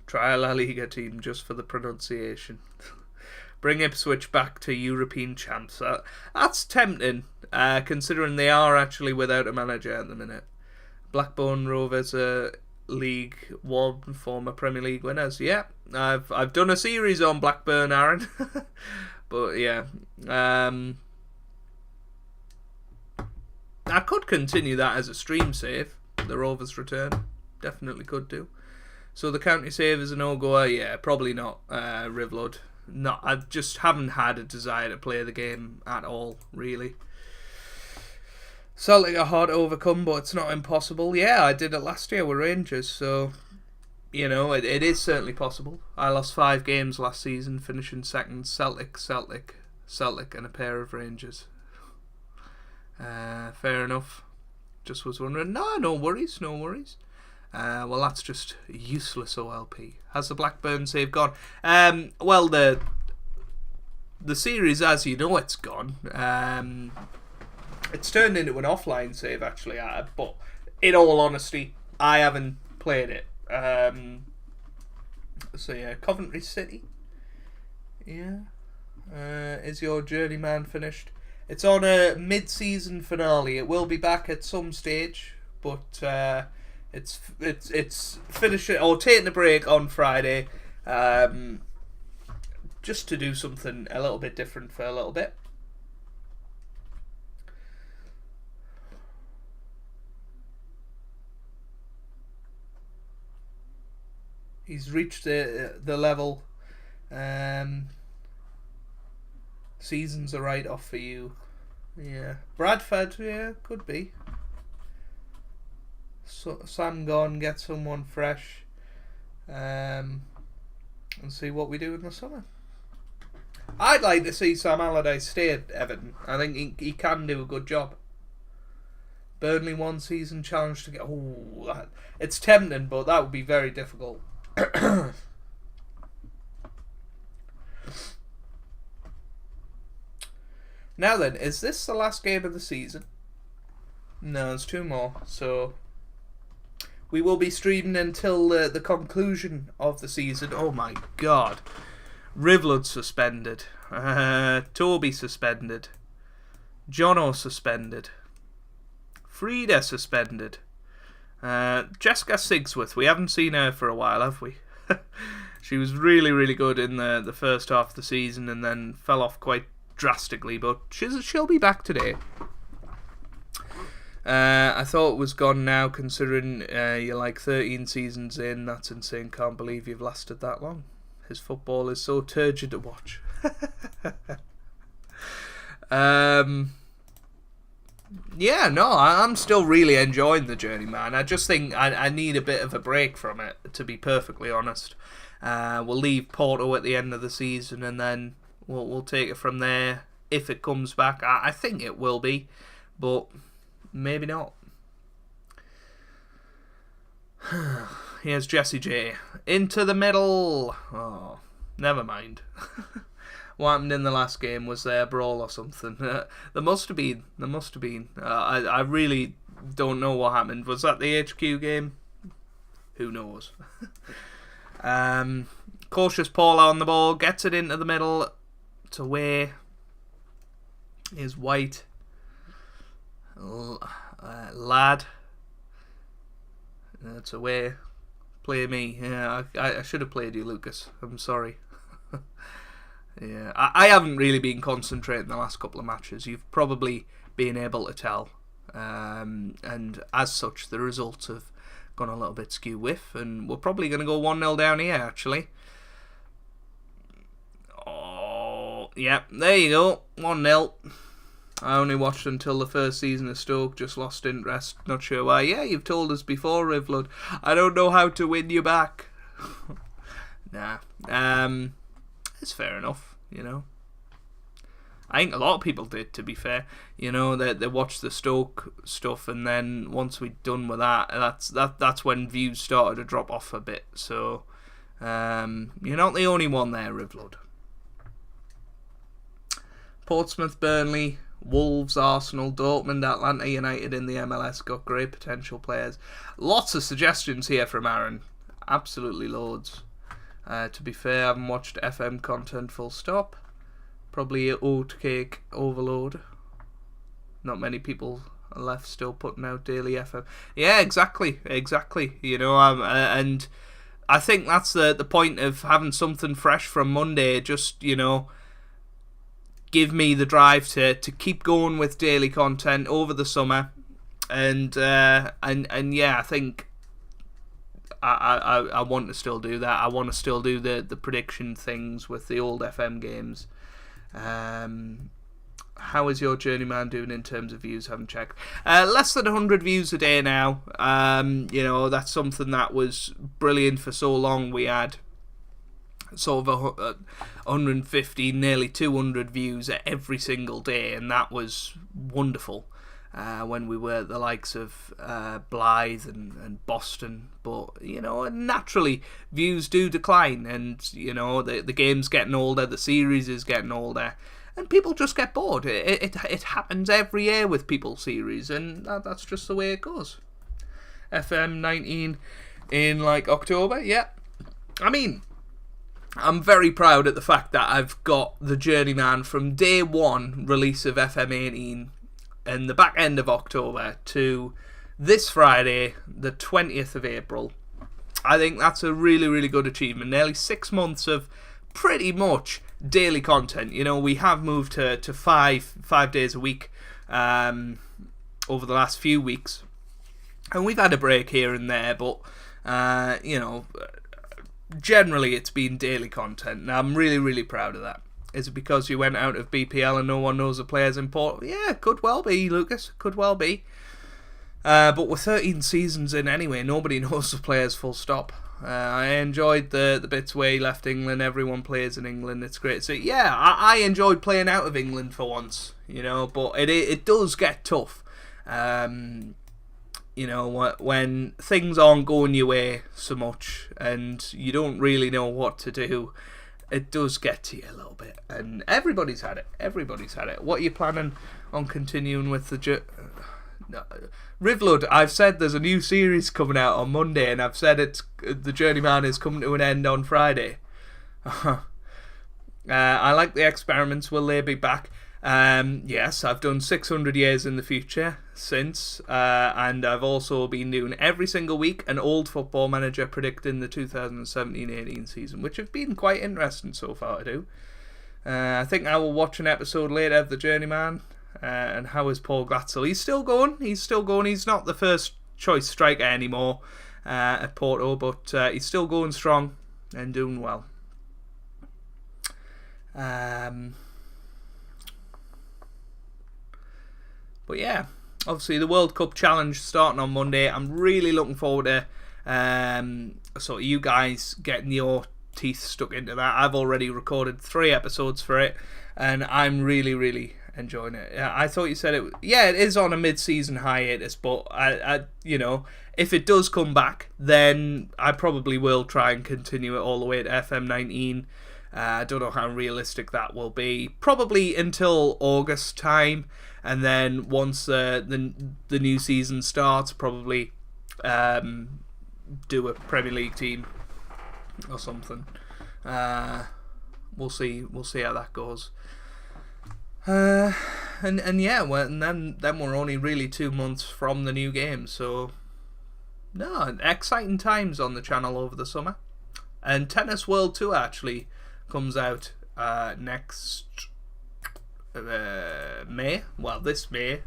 [SPEAKER 1] Try a La Liga team just for the pronunciation. Bring Ipswich back to European champs. That's tempting, considering they are actually without a manager at the minute. Blackburn Rovers are League One former Premier League winners. Yeah, I've done a series on Blackburn, Aaron. But yeah, I could continue that as a stream save. The Rovers return, definitely could do. So the county save is a no-goer. Yeah, probably not. Rivlud. No, I just haven't had a desire to play the game at all, really. Celtic are hard to overcome, but it's not impossible. Yeah, I did it last year with Rangers, so it is certainly possible. I lost 5 games last season, finishing second. Celtic, and a pair of Rangers. Fair enough. Just was wondering. No worries. Well, that's just useless OLP. Has the Blackburn save gone? Well, the series, as you know, it's gone. It's turned into an offline save, actually, but in all honesty, I haven't played it. So yeah, Coventry City. Yeah. Is your journeyman finished? It's on a mid-season finale. It will be back at some stage, but it's finishing or taking a break on Friday, just to do something a little bit different for a little bit. He's reached the level. Season's a write-off for you. Yeah. Bradford, yeah, could be. So, Sam gone, get someone fresh. And see what we do in the summer. I'd like to see Sam Allardyce stay at Everton. I think he can do a good job. Burnley 1 season challenge to get... it's tempting, but that would be very difficult. Now then, is this the last game of the season? No, there's 2 more. So We will be streaming until the conclusion of the season. Oh my god. Rivlud suspended. Toby suspended. Jono suspended. Frida suspended. Jessica Sigsworth. We haven't seen her for a while, have we? She was really, really good in the first half of the season and then fell off quite drastically, but she'll be back today. I thought it was gone now, considering you're like 13 seasons in. That's insane. Can't believe you've lasted that long. His football is so turgid to watch. Yeah, no, I'm still really enjoying the journey, man. I just think I need a bit of a break from it, to be perfectly honest. We'll leave Porto at the end of the season, and then we'll take it from there. If it comes back, I think it will be, but maybe not. Here's Jesse J. Into the middle. Oh, never mind. What happened in the last game? Was there a brawl or something? There must have been. I really don't know what happened. Was that the HQ game? Who knows? Cautious Paula on the ball. Gets it into the middle. It's away. Here's White. Lad. It's away. Play me. Yeah, I should have played you, Lucas. I'm sorry. Yeah, I haven't really been concentrating the last couple of matches. You've probably been able to tell. And as such, the results have gone a little bit skew-whiff, and we're probably going to go 1-0 down here, actually. Oh, yeah, there you go, 1-0. I only watched until the first season of Stoke, just lost interest, not sure why. Yeah, you've told us before, Rivlud. I don't know how to win you back. Nah, it's fair enough, you know. I think a lot of people did, to be fair. You know, they watched the Stoke stuff, and then once we'd done with that, that's when views started to drop off a bit. So, you're not the only one there, Rivlud. Portsmouth, Burnley, Wolves, Arsenal, Dortmund, Atlanta United in the MLS got great potential players. Lots of suggestions here from Aaron. Absolutely loads. To be fair, I haven't watched FM content full stop. Probably oatcake overload. Not many people are left still putting out daily FM. Yeah, exactly. You know, and I think that's the point of having something fresh from Monday. Just, you know, give me the drive to keep going with daily content over the summer. And yeah, I think I want to still do that. I want to still do the prediction things with the old FM games. How is your journeyman doing in terms of views? Haven't checked. Less than 100 views a day now. You know, that's something that was brilliant for so long. We had sort of 150, nearly 200 views every single day, and that was wonderful. When we were the likes of Blythe and Boston, but you know, naturally views do decline, and you know, the game's getting older, the series is getting older, and people just get bored. It happens every year with People series, and that's just the way it goes. FM18 in like October, yeah. I mean, I'm very proud at the fact that I've got the journeyman from day one release of FM18 in the back end of October to this Friday, the 20th of April. I think that's a really, really good achievement. Nearly 6 months of pretty much daily content. You know, we have moved to five days a week over the last few weeks. And we've had a break here and there, but, you know, generally it's been daily content. And I'm really, really proud of that. Is it because you went out of BPL and no one knows the players in Port? Yeah, could well be, Lucas. Could well be. But we're 13 seasons in anyway. Nobody knows the players full stop. I enjoyed the bits where he left England. Everyone plays in England. It's great. So, yeah, I enjoyed playing out of England for once. You know, but it does get tough. You know, when things aren't going your way so much and you don't really know what to do, it does get to you a little bit, and everybody's had it. What are you planning on continuing with the Rivlud, I've said there's a new series coming out on Monday, and I've said the Journeyman is coming to an end on Friday. I like the experiments. Will they be back? Yes, I've done 600 years in the future since, and I've also been doing every single week an old Football Manager predicting the 2017-18 season, which have been quite interesting so far to do. I think I will watch an episode later of the Journeyman. And how is Paul Glatzel? He's still going. He's not the first choice striker anymore at Porto, but he's still going strong and doing well. But yeah, obviously the World Cup Challenge starting on Monday. I'm really looking forward to sort of you guys getting your teeth stuck into that. I've already recorded 3 episodes for it, and I'm really enjoying it. I thought you said it. Yeah, it is on a mid-season hiatus, but I if it does come back, then I probably will try and continue it all the way to FM19. I don't know how realistic that will be. Probably until August time, and then once the new season starts, probably do a Premier League team or something. We'll see how that goes. And yeah, and then we're only really 2 months from the new game, so no, exciting times on the channel over the summer. And Tennis World Tour actually comes out next May. Well, this May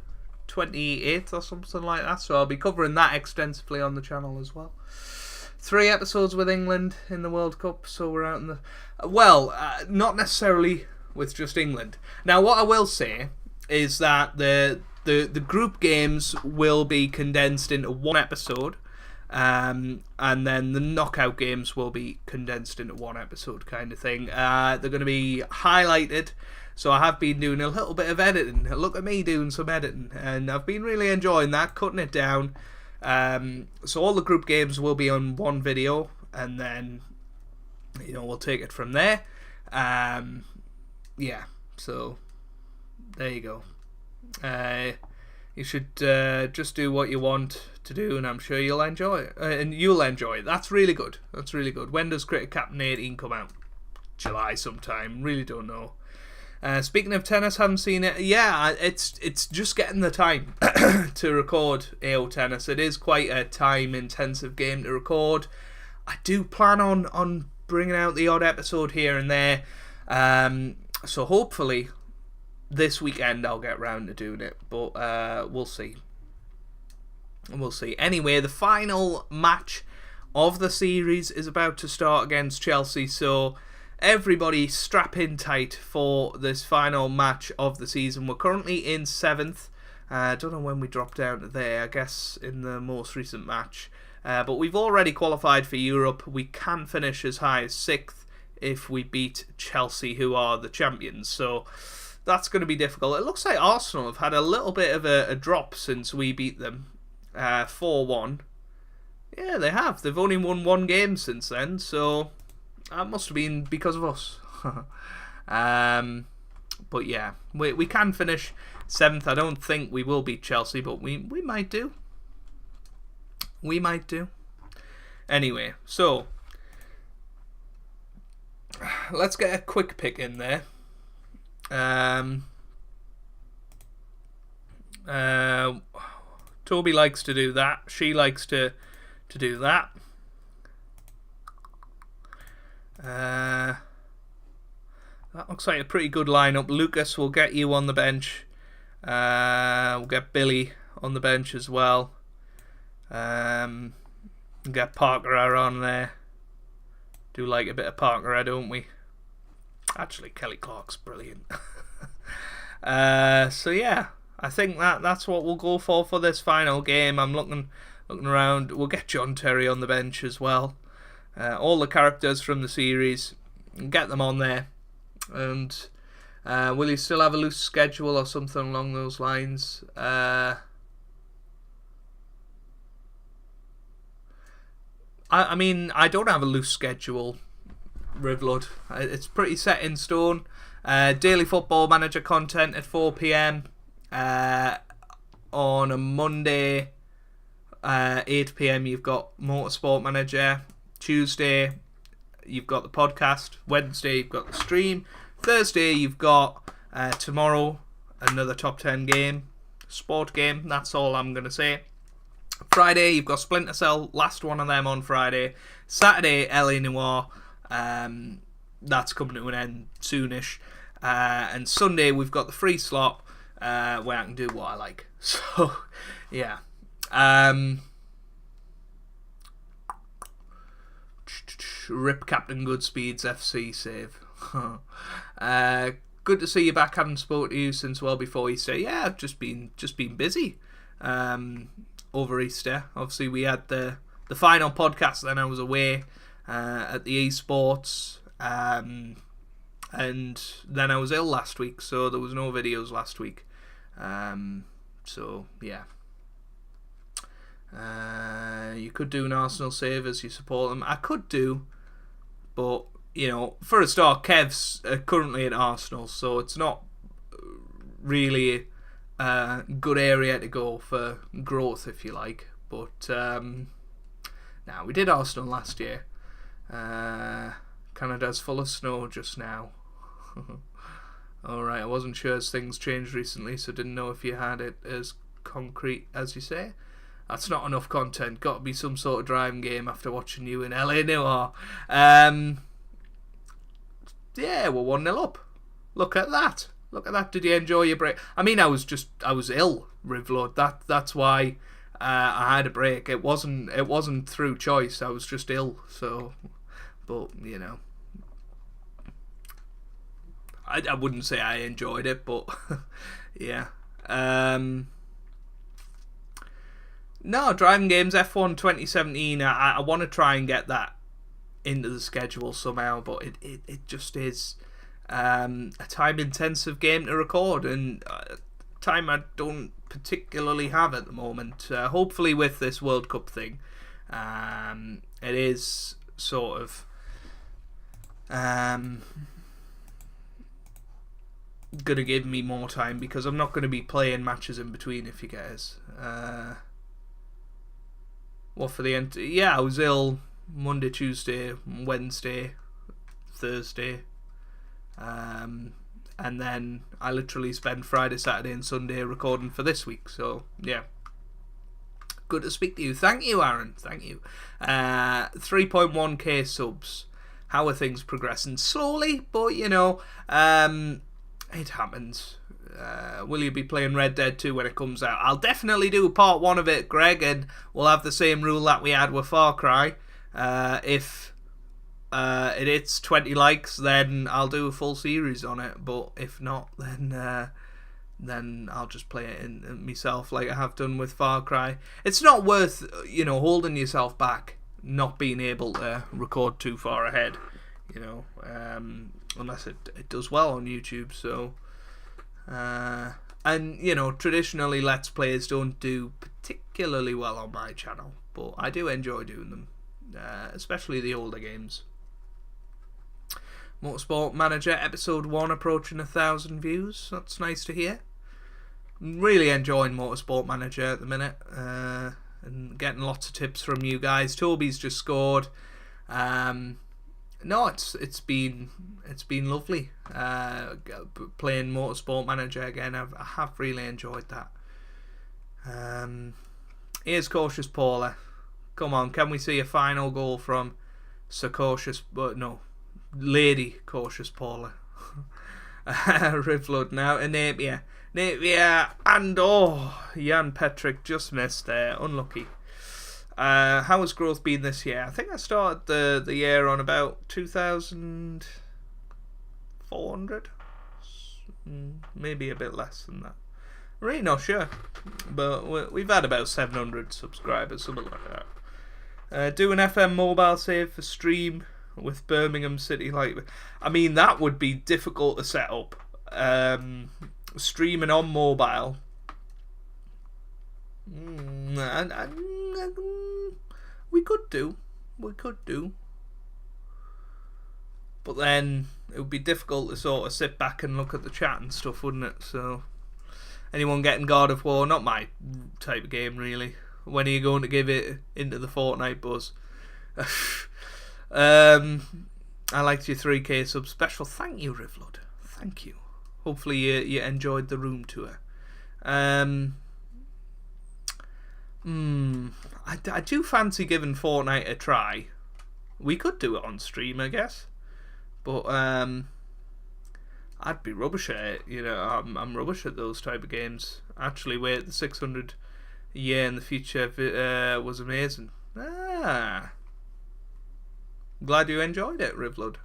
[SPEAKER 1] 28th or something like that. So I'll be covering that extensively on the channel as well. 3 episodes with England in the World Cup, so we're out in the not necessarily with just England. Now, what I will say is that the group games will be condensed into 1 episode, and then the knockout games will be condensed into 1 episode, kind of thing. They're going to be highlighted, so I have been doing a little bit of editing. Look at me doing some editing, and I've been really enjoying that, cutting it down. So all the group games will be on 1 video, and then we'll take it from there. Yeah, so there you go. You should just do what you want to do, and I'm sure you'll enjoy it. And you'll enjoy it. That's really good. When does Cricket Captain 18 come out? July sometime. Really don't know. Speaking of tennis, haven't seen it. Yeah, it's just getting the time to record AO Tennis. It is quite a time-intensive game to record. I do plan on bringing out the odd episode here and there. So hopefully this weekend I'll get round to doing it, but we'll see. Anyway, the final match of the series is about to start against Chelsea, so everybody strap in tight for this final match of the season. We're currently in 7th. I don't know when we dropped down to there, I guess in the most recent match. But we've already qualified for Europe. We can finish as high as 6th if we beat Chelsea, who are the champions. So that's going to be difficult. It looks like Arsenal have had a little bit of a drop since we beat them 4-1. Yeah, they have. They've only won 1 game since then, so that must have been because of us. But yeah, we can finish 7th. I don't think we will beat Chelsea, but we might do. Anyway, so let's get a quick pick in there. Toby likes to do that. She likes to do that. That looks like a pretty good lineup. Lucas will get you on the bench. We'll get Billy on the bench as well. Get Parker on there. Do like a bit of Parker, don't we? Actually, Kelly Clark's brilliant. So yeah, I think that's what we'll go for this final game. I'm looking around. We'll get John Terry on the bench as well. All the characters from the series, get them on there. And will you still have a loose schedule or something along those lines? I mean, I don't have a loose schedule, Rivlud. It's pretty set in stone. Daily Football Manager content at 4 PM. on a Monday, 8 p.m, you've got Motorsport Manager. Tuesday, you've got the podcast. Wednesday, you've got the stream. Thursday, you've got tomorrow, another top 10 game, sport game. That's all I'm going to say. Friday, you've got Splinter Cell, last one of them on Friday. Saturday, LA Noire. That's coming to an end soonish. And Sunday, we've got the free slot where I can do what I like. So, yeah. Rip Captain Goodspeed's FC save. Good to see you back. Haven't spoken to you since well before Easter. Yeah, I've just been busy over Easter. Obviously, we had the final podcast. Then I was away at the esports, and then I was ill last week, so there was no videos last week. So yeah. You could do an Arsenal save as you support them. I could do, but you know, for a start, Kev's currently at Arsenal, so it's not really a good area to go for growth, if you like. But now we did Arsenal last year. Canada's full of snow just now. Alright, I wasn't sure as things changed recently, so didn't know if you had it as concrete as you say. That's not enough content. Got to be some sort of driving game after watching you in LA Noire. Yeah, we're 1-0 up. Look at that. Look at that. Did you enjoy your break? I mean, I was ill, Rivlord. That's why I had a break. It wasn't through choice. I was just ill. So, but you know, I wouldn't say I enjoyed it, but yeah. No, driving games, F1 2017, I want to try and get that into the schedule somehow, but it just is a time-intensive game to record, and time I don't particularly have at the moment. Hopefully with this World Cup thing, it is sort of going to give me more time, because I'm not going to be playing matches in between, if you guys. What for the end? Yeah, I was ill Monday, Tuesday, Wednesday, Thursday, and then I literally spent Friday, Saturday, and Sunday recording for this week. So yeah, good to speak to you. Thank you, Aaron. Thank you. 3.1k subs. How are things progressing? Slowly, but you know, it happens. Will you be playing Red Dead 2 when it comes out? I'll definitely do part 1 of it, Greg, and we'll have the same rule that we had with Far Cry. If it hits 20 likes, then I'll do a full series on it, but if not, then I'll just play it in myself like I have done with Far Cry. It's not worth, you know, holding yourself back, not being able to record too far ahead, you know, unless it does well on YouTube, so... and you know, traditionally Let's Plays don't do particularly well on my channel, but I do enjoy doing them, especially the older games. Motorsport Manager episode 1 approaching 1,000 views. That's nice to hear. Really enjoying Motorsport Manager at the minute, and getting lots of tips from you guys. Toby's just scored. No, it's been lovely playing Motorsport Manager again. I have really enjoyed that. Here's Cautious Paula. Come on, can we see a final goal from Sir Cautious? But no, Lady Cautious Paula. Rivlud now to Napier, and Jan Petrick just missed there. Unlucky. How has growth been this year? I think I started the year on about 2,400, maybe a bit less than that. Really not sure, but we've had about 700 subscribers, something like that. Do an FM mobile save for stream with Birmingham City. I mean, that would be difficult to set up. Streaming on mobile. We could do. But then it would be difficult to sort of sit back and look at the chat and stuff, wouldn't it? So, Anyone getting God of War? Not my type of game, really. When are you going to give it into the Fortnite buzz? I liked your 3K sub special. Thank you, Rivlud. Thank you. Hopefully you enjoyed the room tour. I do fancy giving Fortnite a try. We could do it on stream, I guess. But I'd be rubbish at it. You know, I'm rubbish at those type of games. Actually, wait, the 600 year in the future was amazing. Glad you enjoyed it, Rivlud.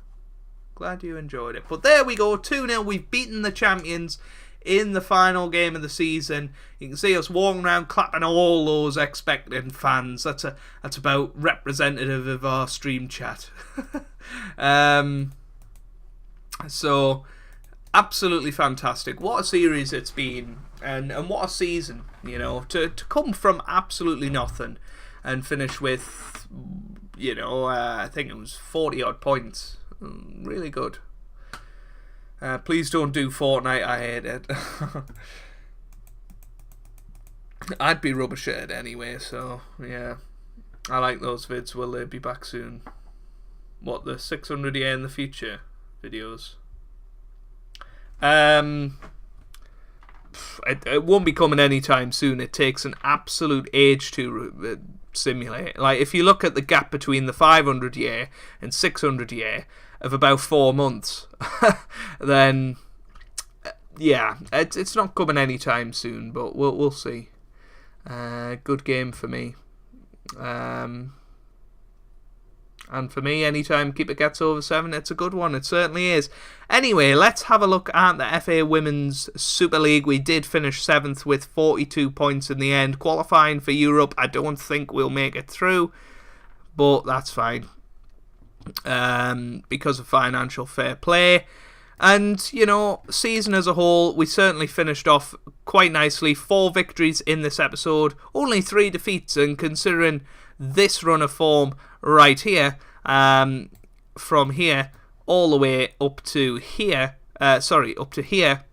[SPEAKER 1] Glad you enjoyed it. But there we go, 2-0. We've beaten the champions in the final game of the season. You can see us walking around clapping all those expectant fans. That's about representative of our stream chat. So absolutely fantastic. What a series it's been, and what a season, you know, to come from absolutely nothing and finish with, you know, I think it was 40 odd points. Really good. Please don't do Fortnite, I hate it. I'd be rubbish at it anyway, so yeah. I like those vids. Will they be back soon? What, the 600 year in the future videos? It won't be coming anytime soon. It takes an absolute age to simulate. Like, if you look at the gap between the 500 year and 600 year of about 4 months, then yeah, it's not coming anytime soon, but we'll see. Good game for me. And for me, anytime keeper gets over 7, it's a good one. It certainly is. Anyway, let's have a look at the FA Women's Super League. We did finish 7th with 42 points in the end. Qualifying for Europe, I don't think we'll make it through, but that's fine. Because of financial fair play. And, you know, season as a whole, we certainly finished off quite nicely. 4 victories in this episode, only 3 defeats, and considering this run of form right here, from here all the way up to here, up to here,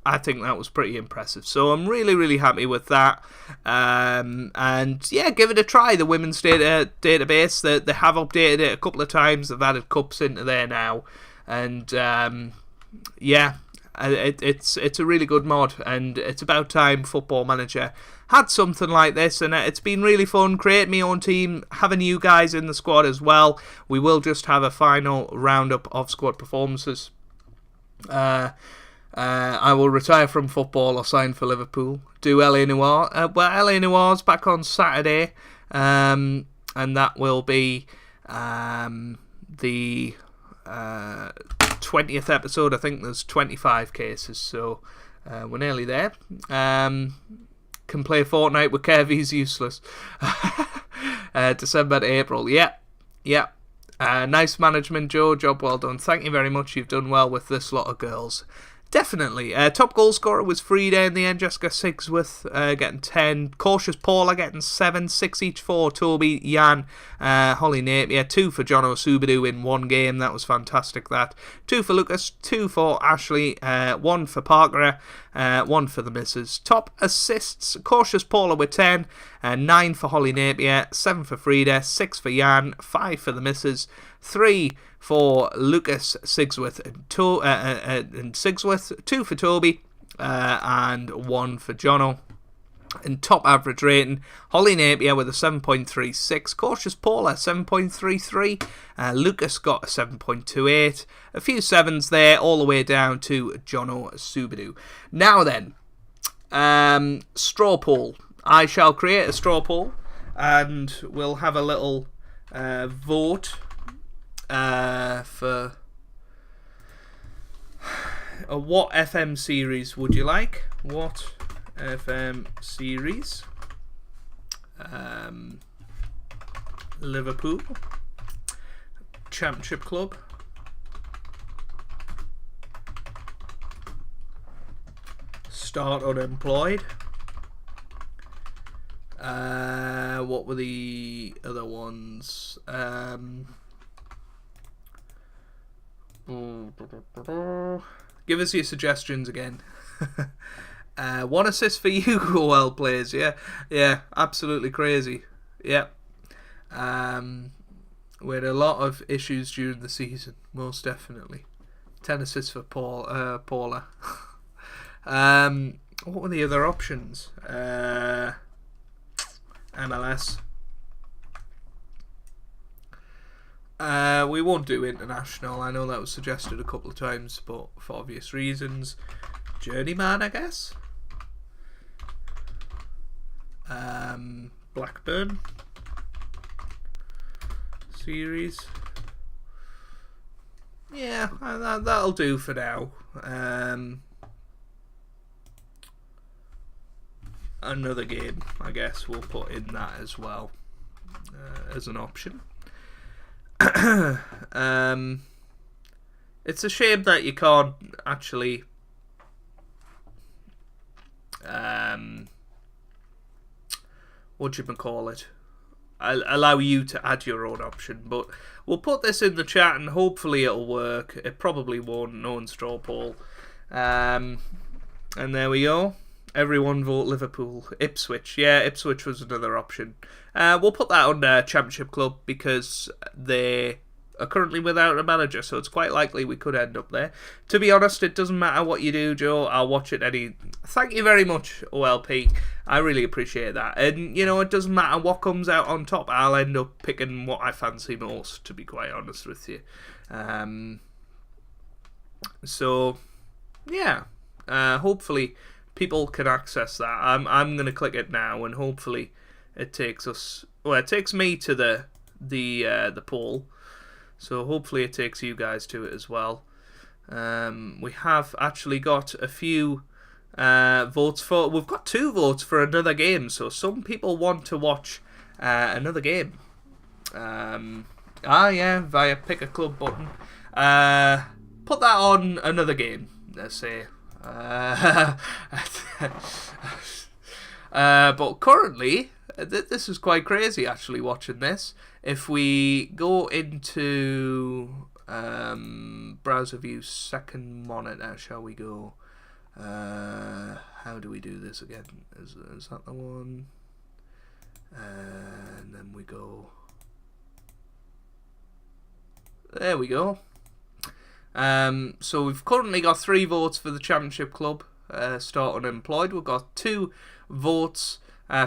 [SPEAKER 1] I think that was pretty impressive. So I'm really, really happy with that. And yeah, give it a try. The women's database, they have updated it a couple of times. They've added cups into there now. And yeah, it's a really good mod, and it's about time Football Manager had something like this, and it's been really fun creating my own team, having you guys in the squad as well. We will just have a final roundup of squad performances. I will retire from football or sign for Liverpool. Do LA Noir. Well, LA Noir's back on Saturday, and that will be the 20th episode. I think there's 25 cases, so we're nearly there. Can play Fortnite with Kev, he's useless. December to April. Yeah. Nice management, Joe. Job well done. Thank you very much. You've done well with this lot of girls. Definitely. Top goal scorer was Frida in the end. Jessica Sigsworth getting 10. Cautious Paula getting 7. 6 each for Toby, Jan, Holly Napier. 2 for John O'Subadu in 1 game. That was fantastic, that. 2 for Lucas. 2 for Ashley. 1 for Parker. 1 for the misses. Top assists. Cautious Paula with 10. 9 for Holly Napier. 7 for Frida. 6 for Jan. 5 for the misses. 3 for Lucas Sigsworth and Sigsworth, 2 for Toby, and 1 for Jono. And top average rating, Holly Napier with a 7.36, Cautious Paula 7.33, Lucas got a 7.28, a few 7s there, all the way down to Jono Subadu. Now then, straw poll. I shall create a straw poll, and we'll have a little vote. For what FM series would you like? What FM series? Liverpool Championship Club, Start Unemployed. What were the other ones? Give us your suggestions again. One assist for you, OL players. Yeah, absolutely crazy. Yeah. We had a lot of issues during the season, most definitely. 10 assists for Paula. What were the other options? MLS. We won't do international. I know that was suggested a couple of times, but for obvious reasons. Journeyman, I guess. Blackburn series. Yeah, that'll do for now. Another game, I guess we'll put in that as well as an option. It's a shame that you can't actually allow you to add your own option, but we'll put this in the chat and hopefully it'll work. It probably won't, no straw poll. And there we go. Everyone vote Liverpool. Ipswich. Yeah, Ipswich was another option. We'll put that on Championship Club because they are currently without a manager, so it's quite likely we could end up there. To be honest, it doesn't matter what you do, Joe. I'll watch it Thank you very much, OLP. I really appreciate that. And, it doesn't matter what comes out on top. I'll end up picking what I fancy most, to be quite honest with you. So, yeah. Hopefully people can access that. I'm going to click it now, and hopefully it takes us... Well, it takes me to the poll. So hopefully it takes you guys to it as well. We have actually got a few votes for... We've got 2 votes for another game. So some people want to watch another game. Yeah, via pick a club button. Put that on another game, let's say. But currently, this is quite crazy actually watching this. If we go into browser view second monitor, shall we go? How do we do this again? Is that the one? And then we go. There we go. So we've currently got 3 votes for the Championship Club, start unemployed. We've got 2 votes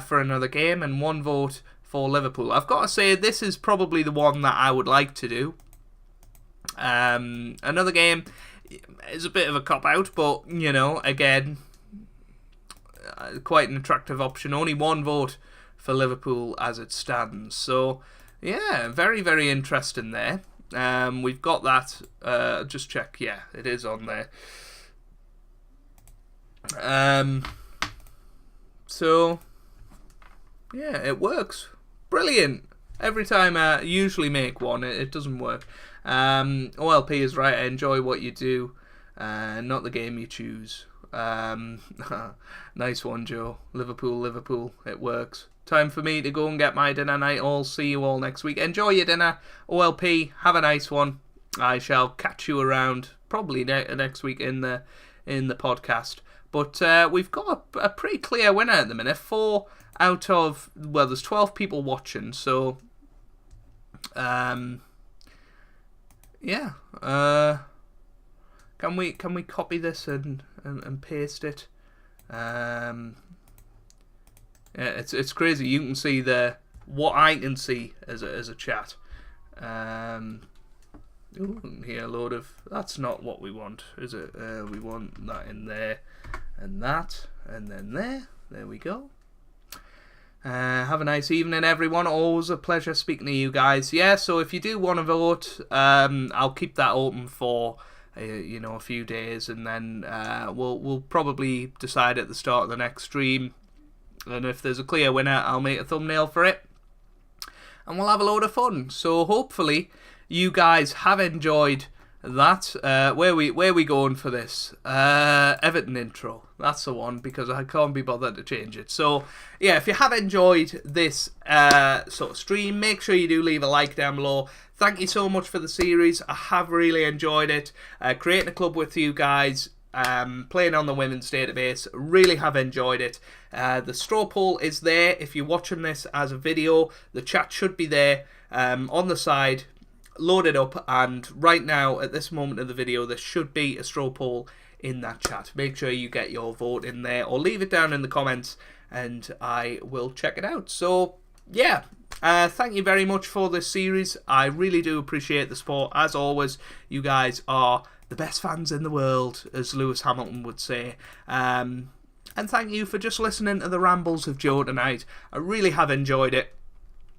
[SPEAKER 1] for another game and 1 vote for Liverpool. I've got to say, this is probably the one that I would like to do. Another game is a bit of a cop-out, but, again, quite an attractive option. Only 1 vote for Liverpool as it stands. So, yeah, very, very interesting there. We've got that. Just check. Yeah, it is on there. So, yeah, it works. Brilliant. Every time I usually make one, it doesn't work. OLP is right. I enjoy what you do, not the game you choose. Nice one, Joe. Liverpool. It works. Time for me to go and get my dinner night. I'll see you all next week. Enjoy your dinner. OLP, have a nice one. I shall catch you around probably next week in the podcast. But we've got a pretty clear winner at the minute. 4 out of, well, there's 12 people watching. So, yeah. Can we copy this and paste it? Yeah, it's crazy. You can see what I can see as a chat. Here a load of... That's not what we want, is it? We want that in there, and that, and then there. There we go. Have a nice evening, everyone. Always a pleasure speaking to you guys. Yeah, so if you do want to vote, I'll keep that open for a few days, and then we'll probably decide at the start of the next stream. And if there's a clear winner, I'll make a thumbnail for it, and we'll have a load of fun. So hopefully you guys have enjoyed that. Where we going for this? Everton intro. That's the one, because I can't be bothered to change it. So yeah, if you have enjoyed this sort of stream, make sure you do leave a like down below. Thank you so much for the series. I have really enjoyed it. Creating a club with you guys playing on the women's database. Really have enjoyed it. The straw poll is there. If you're watching this as a video, the chat should be there on the side. Load it up, and right now, at this moment of the video, there should be a straw poll in that chat. Make sure you get your vote in there, or leave it down in the comments, and I will check it out. So, yeah. Thank you very much for this series. I really do appreciate the support. As always, you guys are the best fans in the world, as Lewis Hamilton would say. And thank you for just listening to the rambles of Joe tonight. I really have enjoyed it.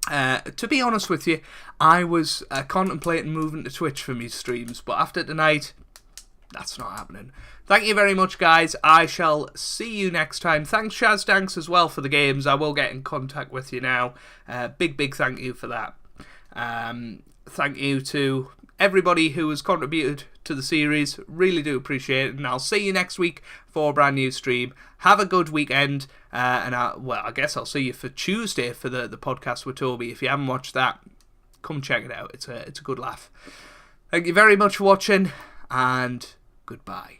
[SPEAKER 1] To be honest with you, I was contemplating moving to Twitch for me streams, but after tonight, that's not happening. Thank you very much, guys. I shall see you next time. Thanks, Shaz Danks, as well for the games. I will get in contact with you now. Big thank you for that. Thank you to everybody who has contributed to the series. Really do appreciate it. And I'll see you next week for a brand new stream. Have a good weekend. And I guess I'll see you for Tuesday for the podcast with Toby. If you haven't watched that, come check it out. It's a good laugh. Thank you very much for watching, and goodbye.